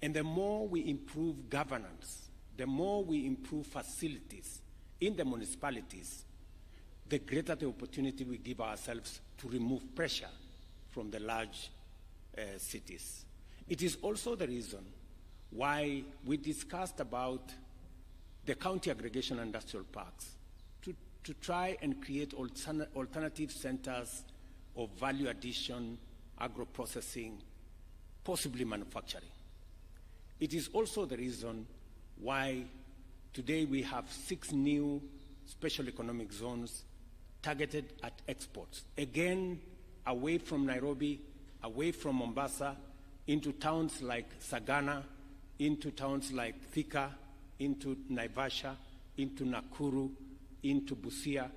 And the more we improve governance, the more we improve facilities in the municipalities, the greater the opportunity we give ourselves to remove pressure from the large cities. It is also the reason why we discussed about the county aggregation industrial parks to try and create alternative centers of value addition, agro-processing, possibly manufacturing. It is also the reason why today we have 6 new special economic zones targeted at exports. Again, away from Nairobi, away from Mombasa, into towns like Sagana, into towns like Thika, into Naivasha, into Nakuru, into Busia,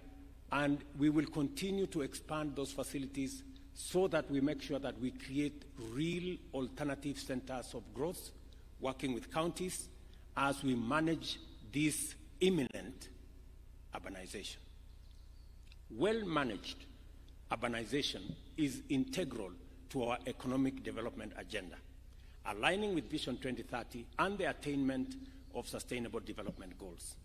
and we will continue to expand those facilities so that we make sure that we create real alternative centers of growth, working with counties as we manage this imminent urbanization. Well-managed urbanization is integral to our economic development agenda, aligning with Vision 2030 and the attainment of sustainable development goals.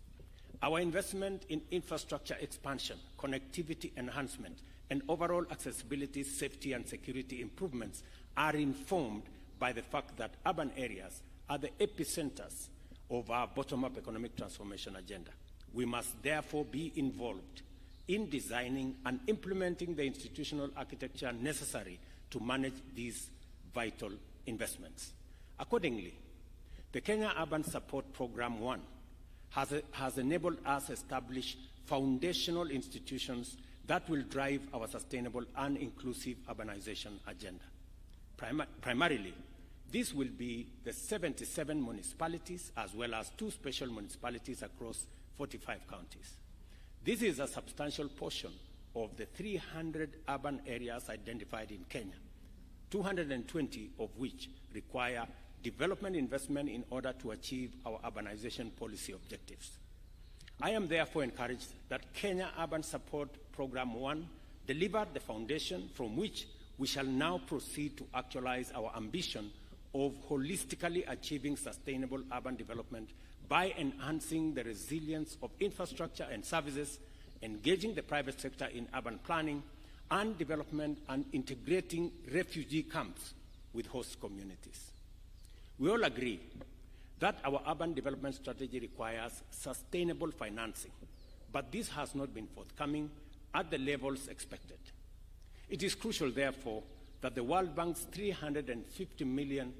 Our investment in infrastructure expansion, connectivity enhancement, and overall accessibility, safety, and security improvements are informed by the fact that urban areas are the epicenters of our bottom-up economic transformation agenda. We must therefore be involved in designing and implementing the institutional architecture necessary to manage these vital investments. Accordingly, the Kenya Urban Support Program 1 has enabled us to establish foundational institutions that will drive our sustainable and inclusive urbanization agenda. Primarily, this will be the 77 municipalities as well as 2 special municipalities across 45 counties. This is a substantial portion of the 300 urban areas identified in Kenya, 220 of which require development investment in order to achieve our urbanization policy objectives. I am therefore encouraged that Kenya Urban Support Program 1 delivered the foundation from which we shall now proceed to actualize our ambition of holistically achieving sustainable urban development by enhancing the resilience of infrastructure and services, engaging the private sector in urban planning, and development and integrating refugee camps with host communities. We all agree that our urban development strategy requires sustainable financing, but this has not been forthcoming at the levels expected. It is crucial, therefore, that the World Bank's 350 million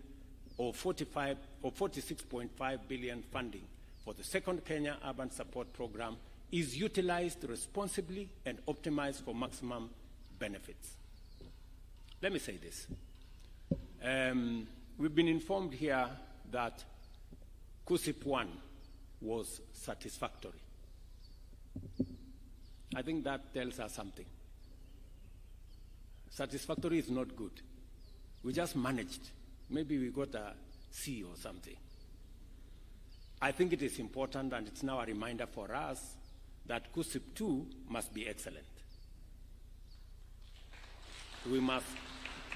or 46.5 billion funding for the second Kenya Urban Support Program is utilized responsibly and optimized for maximum benefits. Let me say this. We've been informed here that KUSIP 1 was satisfactory. I think that tells us something. Satisfactory is not good. We just managed. Maybe we got a C or something. I think it is important, and it's now a reminder for us, that KUSIP 2 must be excellent. We must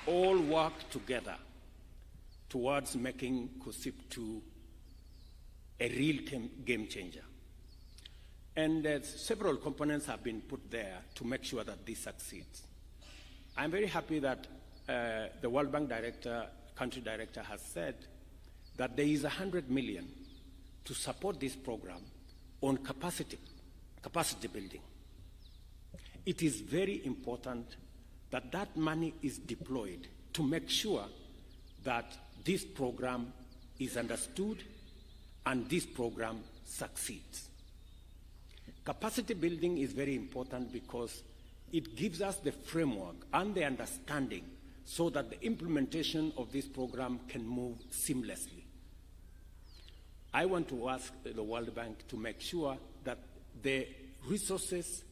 all work together towards making KUSIP 2 a real game changer. And several components have been put there to make sure that this succeeds. I'm very happy that the World Bank country director has said that there is 100 million to support this program on capacity building. It is very important that that money is deployed to make sure that this program is understood and this program succeeds. Capacity building is very important because it gives us the framework and the understanding so that the implementation of this program can move seamlessly. I want to ask the World Bank to make sure that the resources,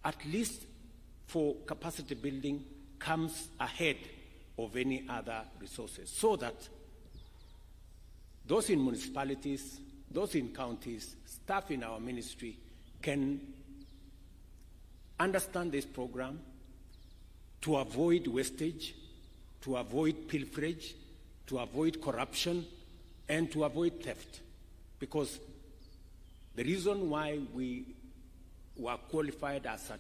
at least for capacity building, comes ahead of any other resources, so that those in municipalities, those in counties, staff in our ministry can understand this program to avoid wastage, to avoid pilferage, to avoid corruption, and to avoid theft. Because the reason why we were qualified as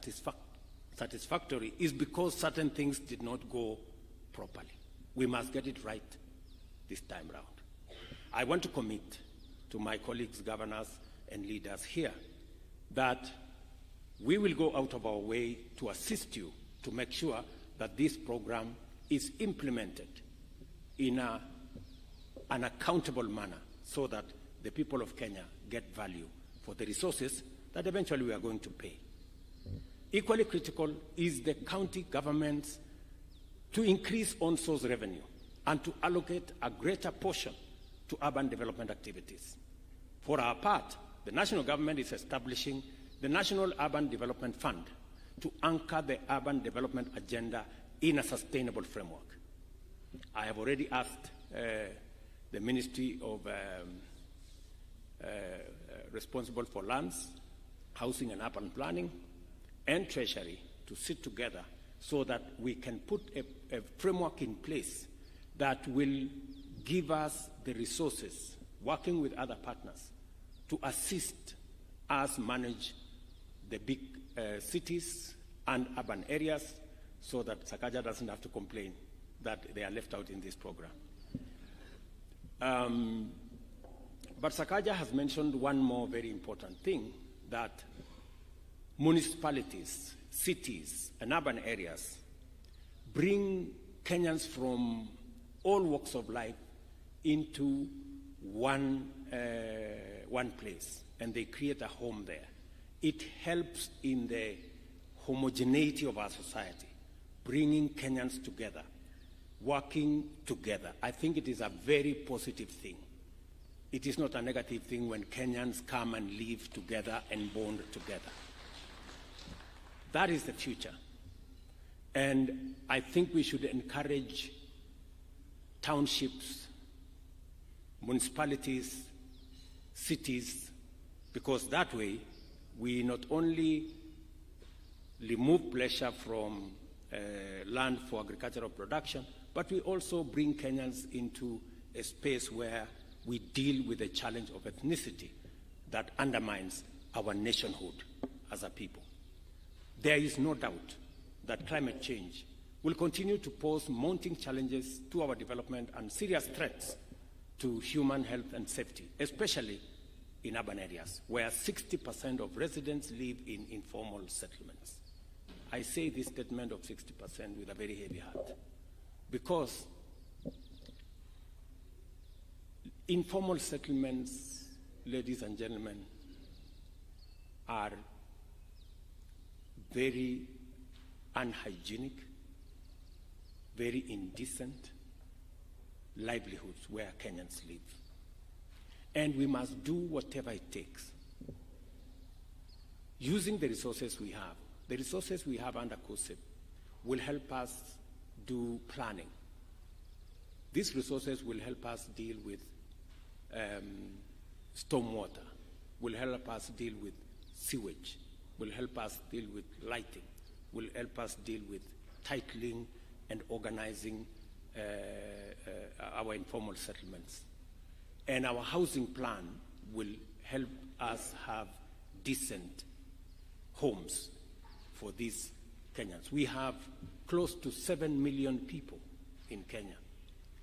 satisfactory is because certain things did not go properly. We must get it right this time round. I want to commit to my colleagues, governors, and leaders here that we will go out of our way to assist you to make sure that this program is implemented in an accountable manner so that the people of Kenya get value for the resources that eventually we are going to pay. Equally critical is the county governments to increase on-source revenue and to allocate a greater portion to urban development activities. For our part, the national government is establishing the National Urban Development Fund to anchor the urban development agenda in a sustainable framework. I have already asked the Ministry of responsible for lands, housing and urban planning, and Treasury to sit together so that we can put a framework in place that will give us the resources, working with other partners, to assist us manage the big cities and urban areas so that Sakaja doesn't have to complain that they are left out in this program. But Sakaja has mentioned one more very important thing, that municipalities, cities, and urban areas bring Kenyans from all walks of life into one place, and they create a home there. It helps in the homogeneity of our society, bringing Kenyans together, working together. I think it is a very positive thing. It is not a negative thing when Kenyans come and live together and bond together. That is the future. And I think we should encourage townships, municipalities, cities, because that way we not only remove pressure from land for agricultural production, but we also bring Kenyans into a space where we deal with the challenge of ethnicity that undermines our nationhood as a people. There is no doubt that climate change will continue to pose mounting challenges to our development and serious threats to human health and safety, especially in urban areas, where 60% of residents live in informal settlements. I say this statement of 60% with a very heavy heart, because informal settlements, ladies and gentlemen, are very unhygienic, very indecent livelihoods where Kenyans live. And we must do whatever it takes, using the resources we have. The resources we have under COSEP will help us do planning. These resources will help us deal with stormwater, will help us deal with sewage, will help us deal with lighting, will help us deal with titling and organizing our informal settlements. And our housing plan will help us have decent homes for these Kenyans. We have close to 7 million people in Kenya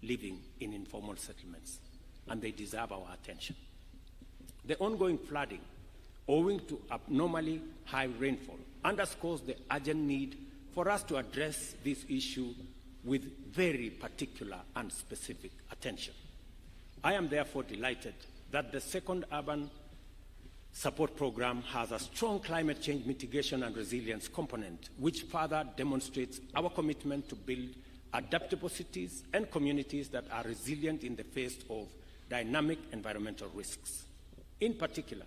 living in informal settlements, and they deserve our attention. The ongoing flooding, owing to abnormally high rainfall, underscores the urgent need for us to address this issue with very particular and specific attention. I am therefore delighted that the second urban support program has a strong climate change mitigation and resilience component, which further demonstrates our commitment to build adaptable cities and communities that are resilient in the face of dynamic environmental risks. In particular,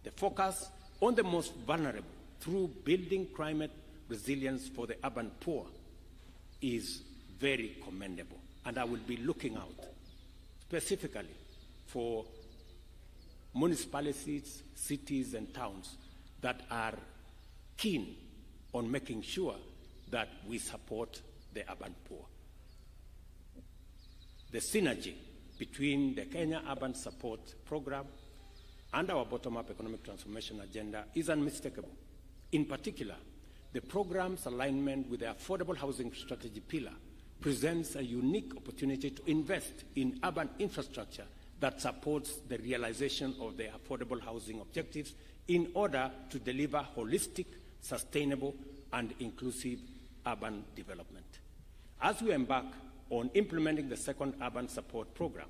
the focus on the most vulnerable through building climate resilience for the urban poor is very commendable, and I will be looking out specifically for municipalities, cities, and towns that are keen on making sure that we support the urban poor. The synergy between the Kenya Urban Support Program and our bottom-up economic transformation agenda is unmistakable. In particular, the program's alignment with the affordable housing strategy pillar presents a unique opportunity to invest in urban infrastructure that supports the realization of the affordable housing objectives in order to deliver holistic, sustainable, and inclusive urban development. As we embark on implementing the second urban support program,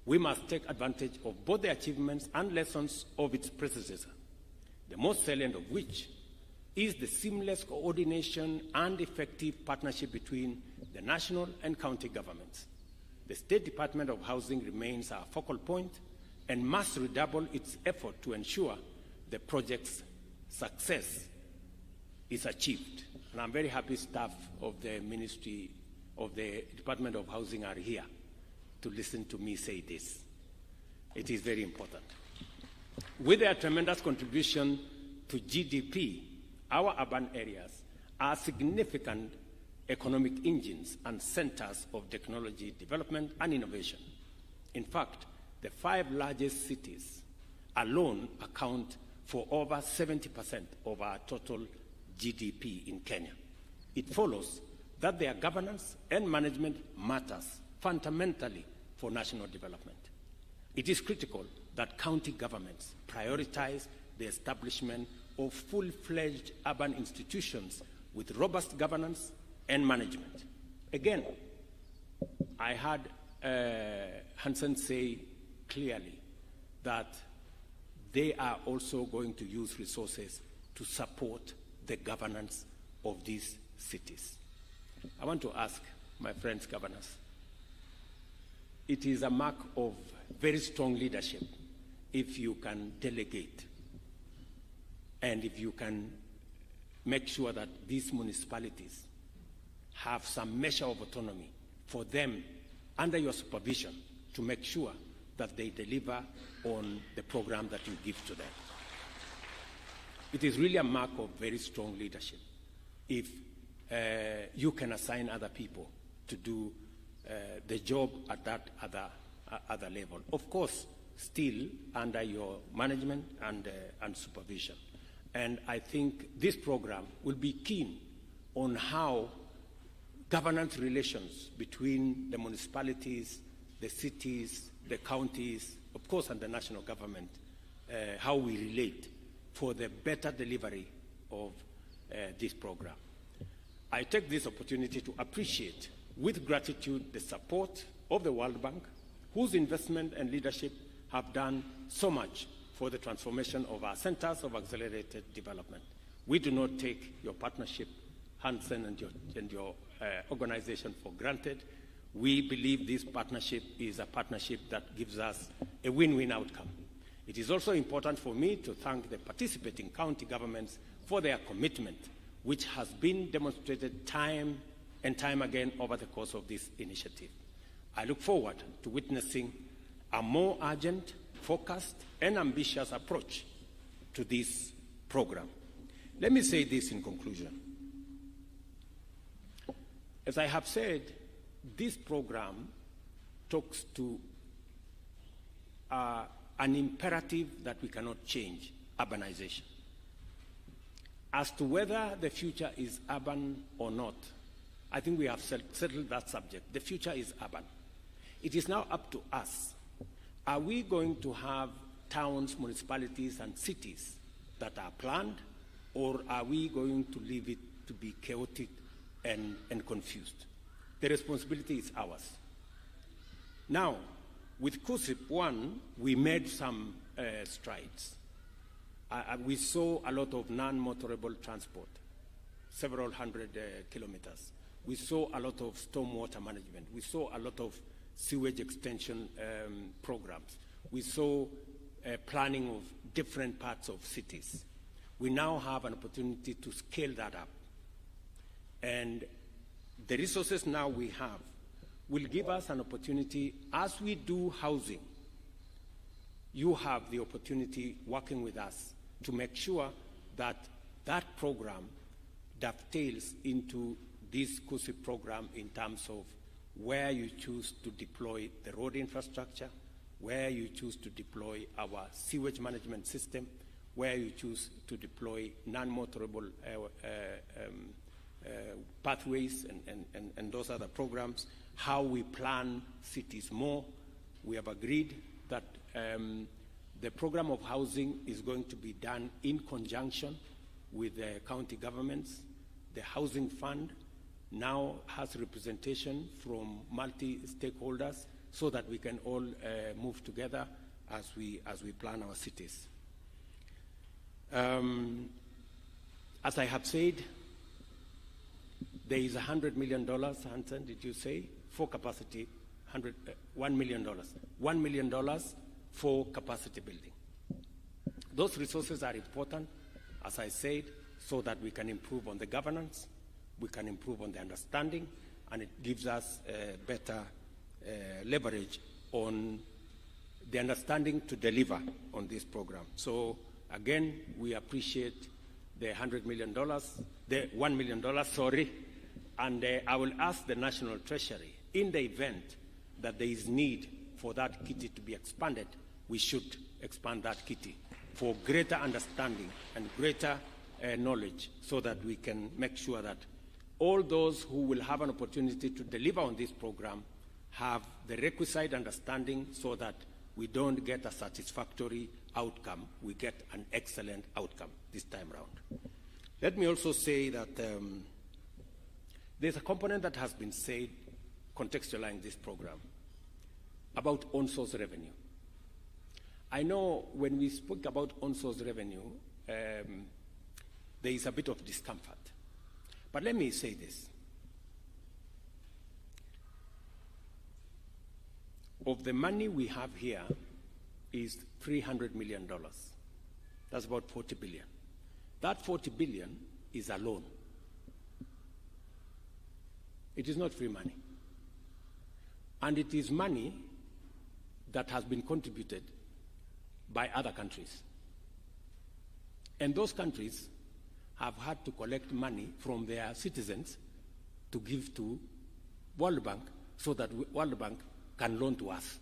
we must take advantage of both the achievements and lessons of its predecessor, the most salient of which is the seamless coordination and effective partnership between the national and county governments. The State Department of Housing remains our focal point and must redouble its effort to ensure the project's success is achieved. And I'm very happy staff of the Ministry of the Department of Housing are here to listen to me say this. It is very important. With their tremendous contribution to GDP, our urban areas are significant economic engines and centers of technology development and innovation. In fact, the 5 largest cities alone account for over 70% of our total GDP in Kenya. It follows that their governance and management matters fundamentally for national development. It is critical that county governments prioritize the establishment of full-fledged urban institutions with robust governance and management. Again, I heard Hansen say clearly that they are also going to use resources to support the governance of these cities. I want to ask my friends governors, it is a mark of very strong leadership if you can delegate and if you can make sure that these municipalities have some measure of autonomy for them under your supervision to make sure that they deliver on the program that you give to them. It is really a mark of very strong leadership if you can assign other people to do the job at that other level. Of course, still under your management and supervision. And I think this program will be keen on how governance relations between the municipalities, the cities, the counties, of course, and the national government, how we relate for the better delivery of this program. I take this opportunity to appreciate with gratitude the support of the World Bank, whose investment and leadership have done so much for the transformation of our centers of accelerated development. We do not take your partnership, Hansen and your organization, for granted. We believe this partnership is a partnership that gives us a win-win outcome. It is also important for me to thank the participating county governments for their commitment, which has been demonstrated time and time again over the course of this initiative. I look forward to witnessing a more urgent, focused, and ambitious approach to this program. Let me say this in conclusion. As I have said, this program talks to an imperative that we cannot change: urbanization. As to whether the future is urban or not, I think we have settled that subject. The future is urban. It is now up to us. Are we going to have towns, municipalities, and cities that are planned, or are we going to leave it to be chaotic and confused? The responsibility is ours. Now, with KUSIP 1, we made some strides. We saw a lot of non-motorable transport, several hundred kilometers. We saw a lot of stormwater management. We saw a lot of sewage extension programs. We saw planning of different parts of cities. We now have an opportunity to scale that up. And the resources now we have will give us an opportunity. As we do housing, you have the opportunity, working with us, to make sure that that program dovetails into this KUSIP program in terms of where you choose to deploy the road infrastructure, where you choose to deploy our sewage management system, where you choose to deploy non-motorable pathways and those other programs, how we plan cities more. We have agreed that the program of housing is going to be done in conjunction with the county governments. The housing fund now has representation from multi-stakeholders so that we can all move together as we plan our cities. As I have said, there is $100 million, Hansen, did you say, for capacity, $1 million. $1 million for capacity building. Those resources are important, as I said, so that we can improve on the governance, we can improve on the understanding, and it gives us better leverage on the understanding to deliver on this program. So again, we appreciate the $100 million, the $1 million, sorry, and I will ask the National Treasury, in the event that there is need for that kitty to be expanded, we should expand that kitty for greater understanding and greater knowledge, so that we can make sure that all those who will have an opportunity to deliver on this program have the requisite understanding, so that we don't get a satisfactory outcome, we get an excellent outcome this time around. Let me also say that there's a component that has been said contextualizing this program about on-source revenue. I know when we spoke about on-source revenue, there is a bit of discomfort. But let me say this. Of the money we have here is $300 million. That's about 40 billion. That 40 billion is a loan. It is not free money. And it is money that has been contributed by other countries. And those countries have had to collect money from their citizens to give to World Bank, so that World Bank can loan to us.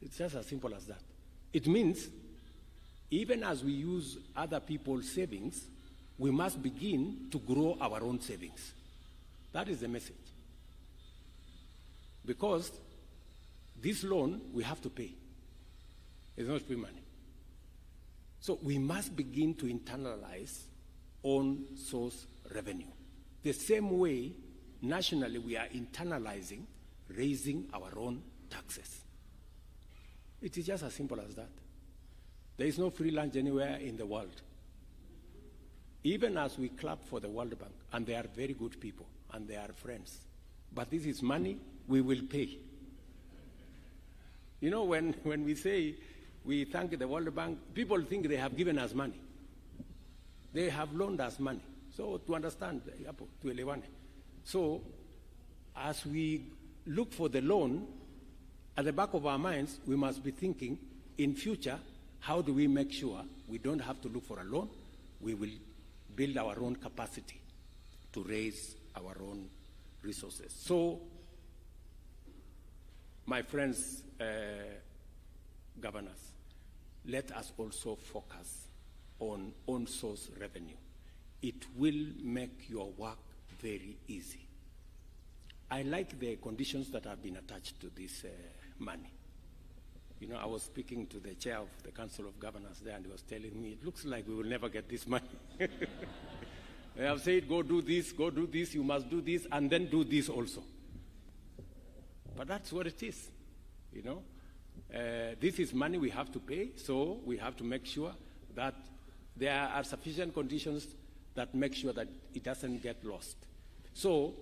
It's just as simple as that. It means even as we use other people's savings, we must begin to grow our own savings. That is the message. Because this loan we have to pay. It's not free money. So we must begin to internalize own source revenue. The same way, nationally, we are internalizing raising our own taxes. It is just as simple as that. There is no free lunch anywhere in the world. Even as we clap for the World Bank, and they are very good people, and they are friends, but this is money we will pay. You know, when we say we thank the World Bank, people think they have given us money. They have loaned us money. So to understand, to elewane. So as we look for the loan, at the back of our minds, we must be thinking, in future, how do we make sure we don't have to look for a loan? We will build our own capacity to raise our own resources. So, my friends, governors, let us also focus on on-source revenue. It will make your work very easy. I like the conditions that have been attached to this money. You know, I was speaking to the chair of the Council of Governors there, and he was telling me, it looks like we will never get this money. They have said, go do this, you must do this, and then do this also. But that's what it is, you know. This is money we have to pay, so we have to make sure that there are sufficient conditions that make sure that it doesn't get lost. So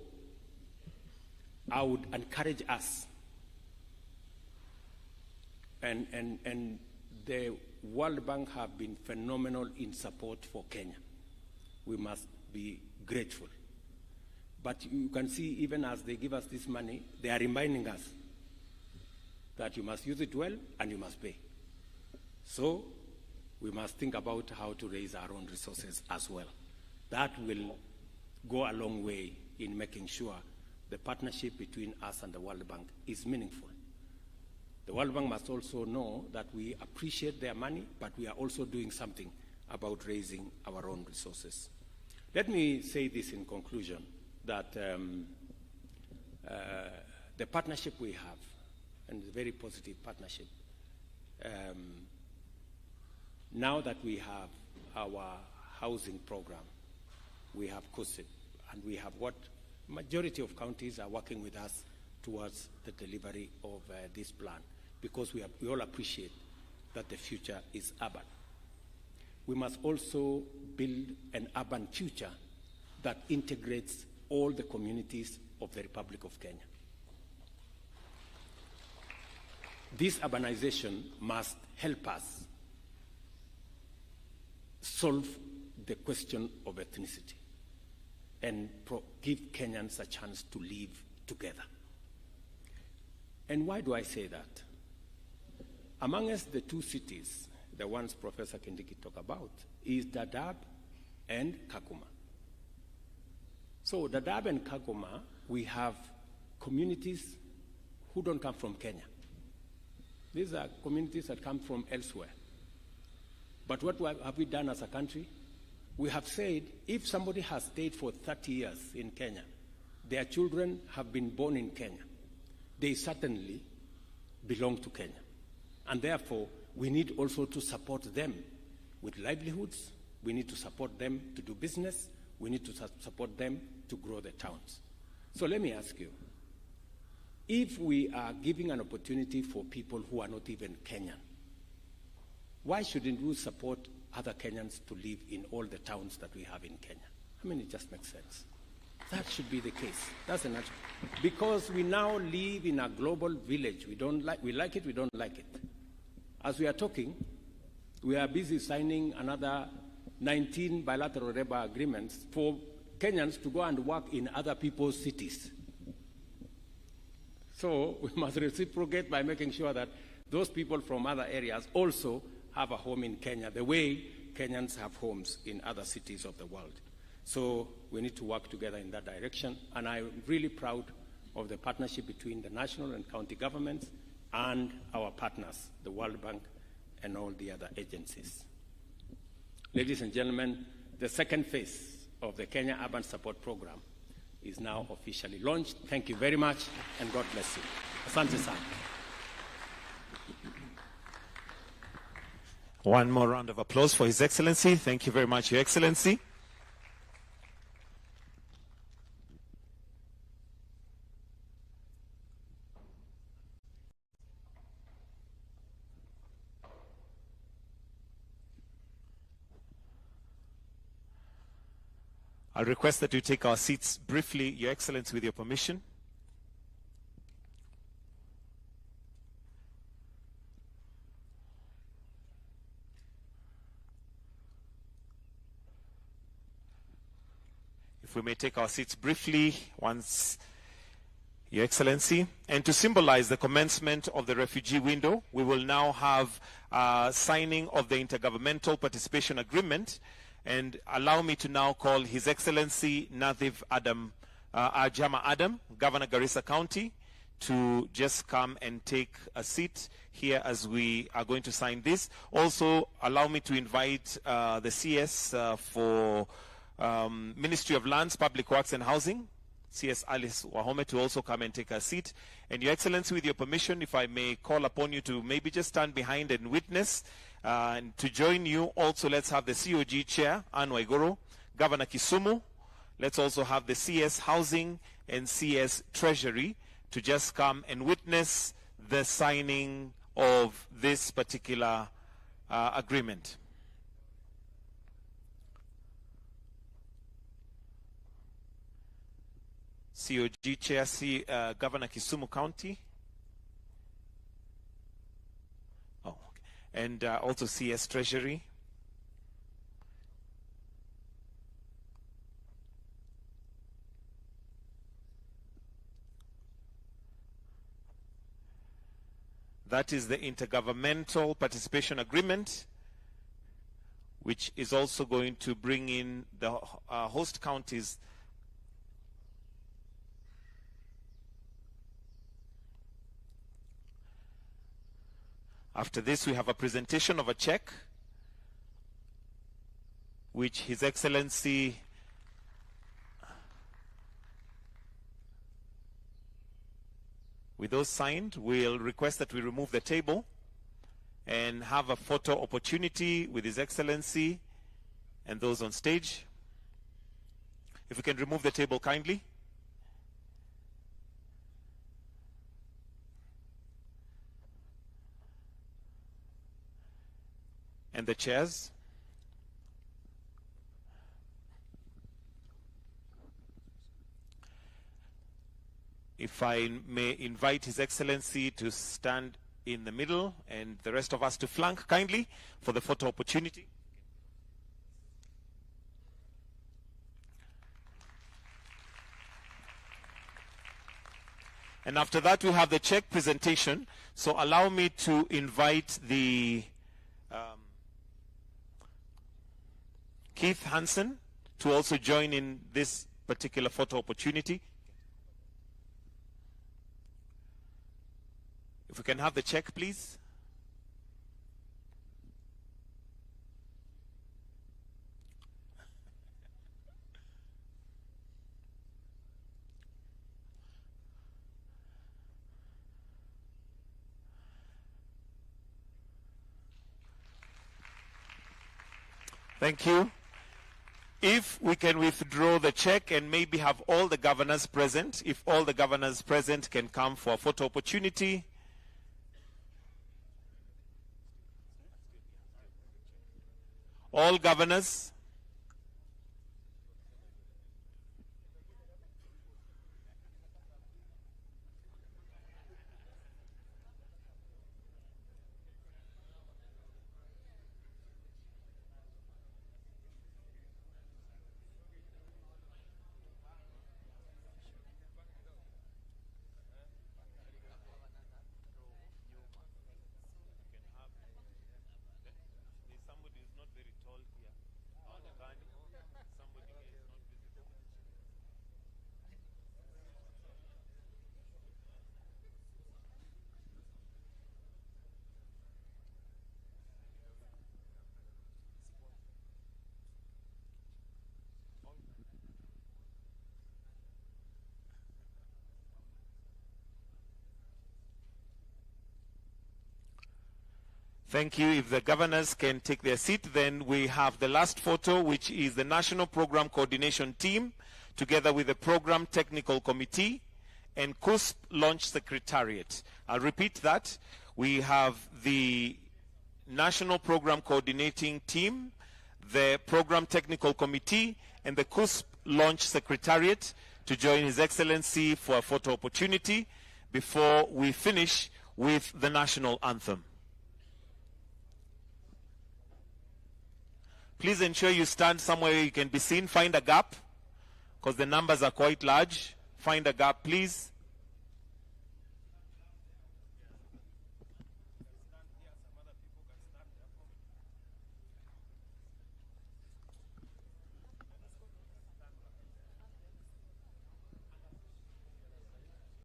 I would encourage us, and the World Bank have been phenomenal in support for Kenya. We must be grateful. But you can see, even as they give us this money, they are reminding us that you must use it well and you must pay. So we must think about how to raise our own resources as well. That will go a long way in making sure the partnership between us and the World Bank is meaningful. The World Bank must also know that we appreciate their money, but we are also doing something about raising our own resources. Let me say this in conclusion, that the partnership we have, and a very positive partnership, now that we have our housing program, we have COSIP, and we have what majority of counties are working with us towards the delivery of this plan, because we all appreciate that the future is urban. We must also build an urban future that integrates all the communities of the Republic of Kenya. This urbanization must help us solve the question of ethnicity and give Kenyans a chance to live together. And why do I say that? Amongst the two cities, the ones Professor Kindiki talked about, is Dadaab and Kakuma. So Dadaab and Kakuma, we have communities who don't come from Kenya. These are communities that come from elsewhere. But what have we done as a country? We have said, if somebody has stayed for 30 years in Kenya, their children have been born in Kenya, they certainly belong to Kenya. And therefore, we need also to support them with livelihoods. We need to support them to do business. We need to support them to grow the towns. So let me ask you, if we are giving an opportunity for people who are not even Kenyan, why shouldn't we support other Kenyans to live in all the towns that we have in Kenya? I mean, it just makes sense. That should be the case. That's a natural. Because we now live in a global village. We like it, we don't like it. As we are talking, we are busy signing another 19 bilateral labor agreements for Kenyans to go and work in other people's cities. So we must reciprocate by making sure that those people from other areas also have a home in Kenya, the way Kenyans have homes in other cities of the world. So we need to work together in that direction, and I'm really proud of the partnership between the national and county governments and our partners, the World Bank and all the other agencies. Ladies and gentlemen, The second phase of the Kenya Urban Support Program is now officially launched. Thank you very much, and God bless you. Asante sana. One more round of applause for His Excellency. Thank you very much, Your Excellency. I'll request that we take our seats briefly, Your Excellency, with your permission. If we may take our seats briefly once, Your Excellency. And to symbolize the commencement of the refugee window, we will now have signing of the Intergovernmental Participation Agreement. And allow me to now call His Excellency Nathif Ajama Adam, Governor Garissa County, to just come and take a seat here as we are going to sign this. Also, allow me to invite the CS for Ministry of Lands, Public Works and Housing, CS Alice Wahome, to also come and take a seat. And Your Excellency, with your permission, if I may call upon you to maybe just stand behind and witness. And to join you also, let's have the COG Chair, Anne Waiguru, Governor Kisumu. Let's also have the CS Housing and CS Treasury to just come and witness the signing of this particular agreement. COG Chair, Governor Kisumu County. And also CS Treasury. That is the Intergovernmental Participation Agreement, which is also going to bring in the host counties. After this, we have a presentation of a check, which His Excellency with those signed, we'll request that we remove the table and have a photo opportunity with His Excellency and those on stage. If we can remove the table kindly. And the chairs. If I may invite His Excellency to stand in the middle and the rest of us to flank kindly for the photo opportunity. And after that, we have the check presentation. So allow me to invite the Keith Hansen to also join in this particular photo opportunity. If we can have the check, please. Thank you. If we can withdraw the check and maybe have all the governors present, if all the governors present can come for a photo opportunity. All governors. Thank you. If the governors can take their seat, then we have the last photo, which is the National Program Coordination Team, together with the Program Technical Committee and CUSP Launch Secretariat. I'll repeat that. We have the National Program Coordinating Team, the Program Technical Committee, and the CUSP Launch Secretariat to join His Excellency for a photo opportunity before we finish with the national anthem. Please ensure you stand somewhere you can be seen. Find a gap, because the numbers are quite large. Find a gap, please.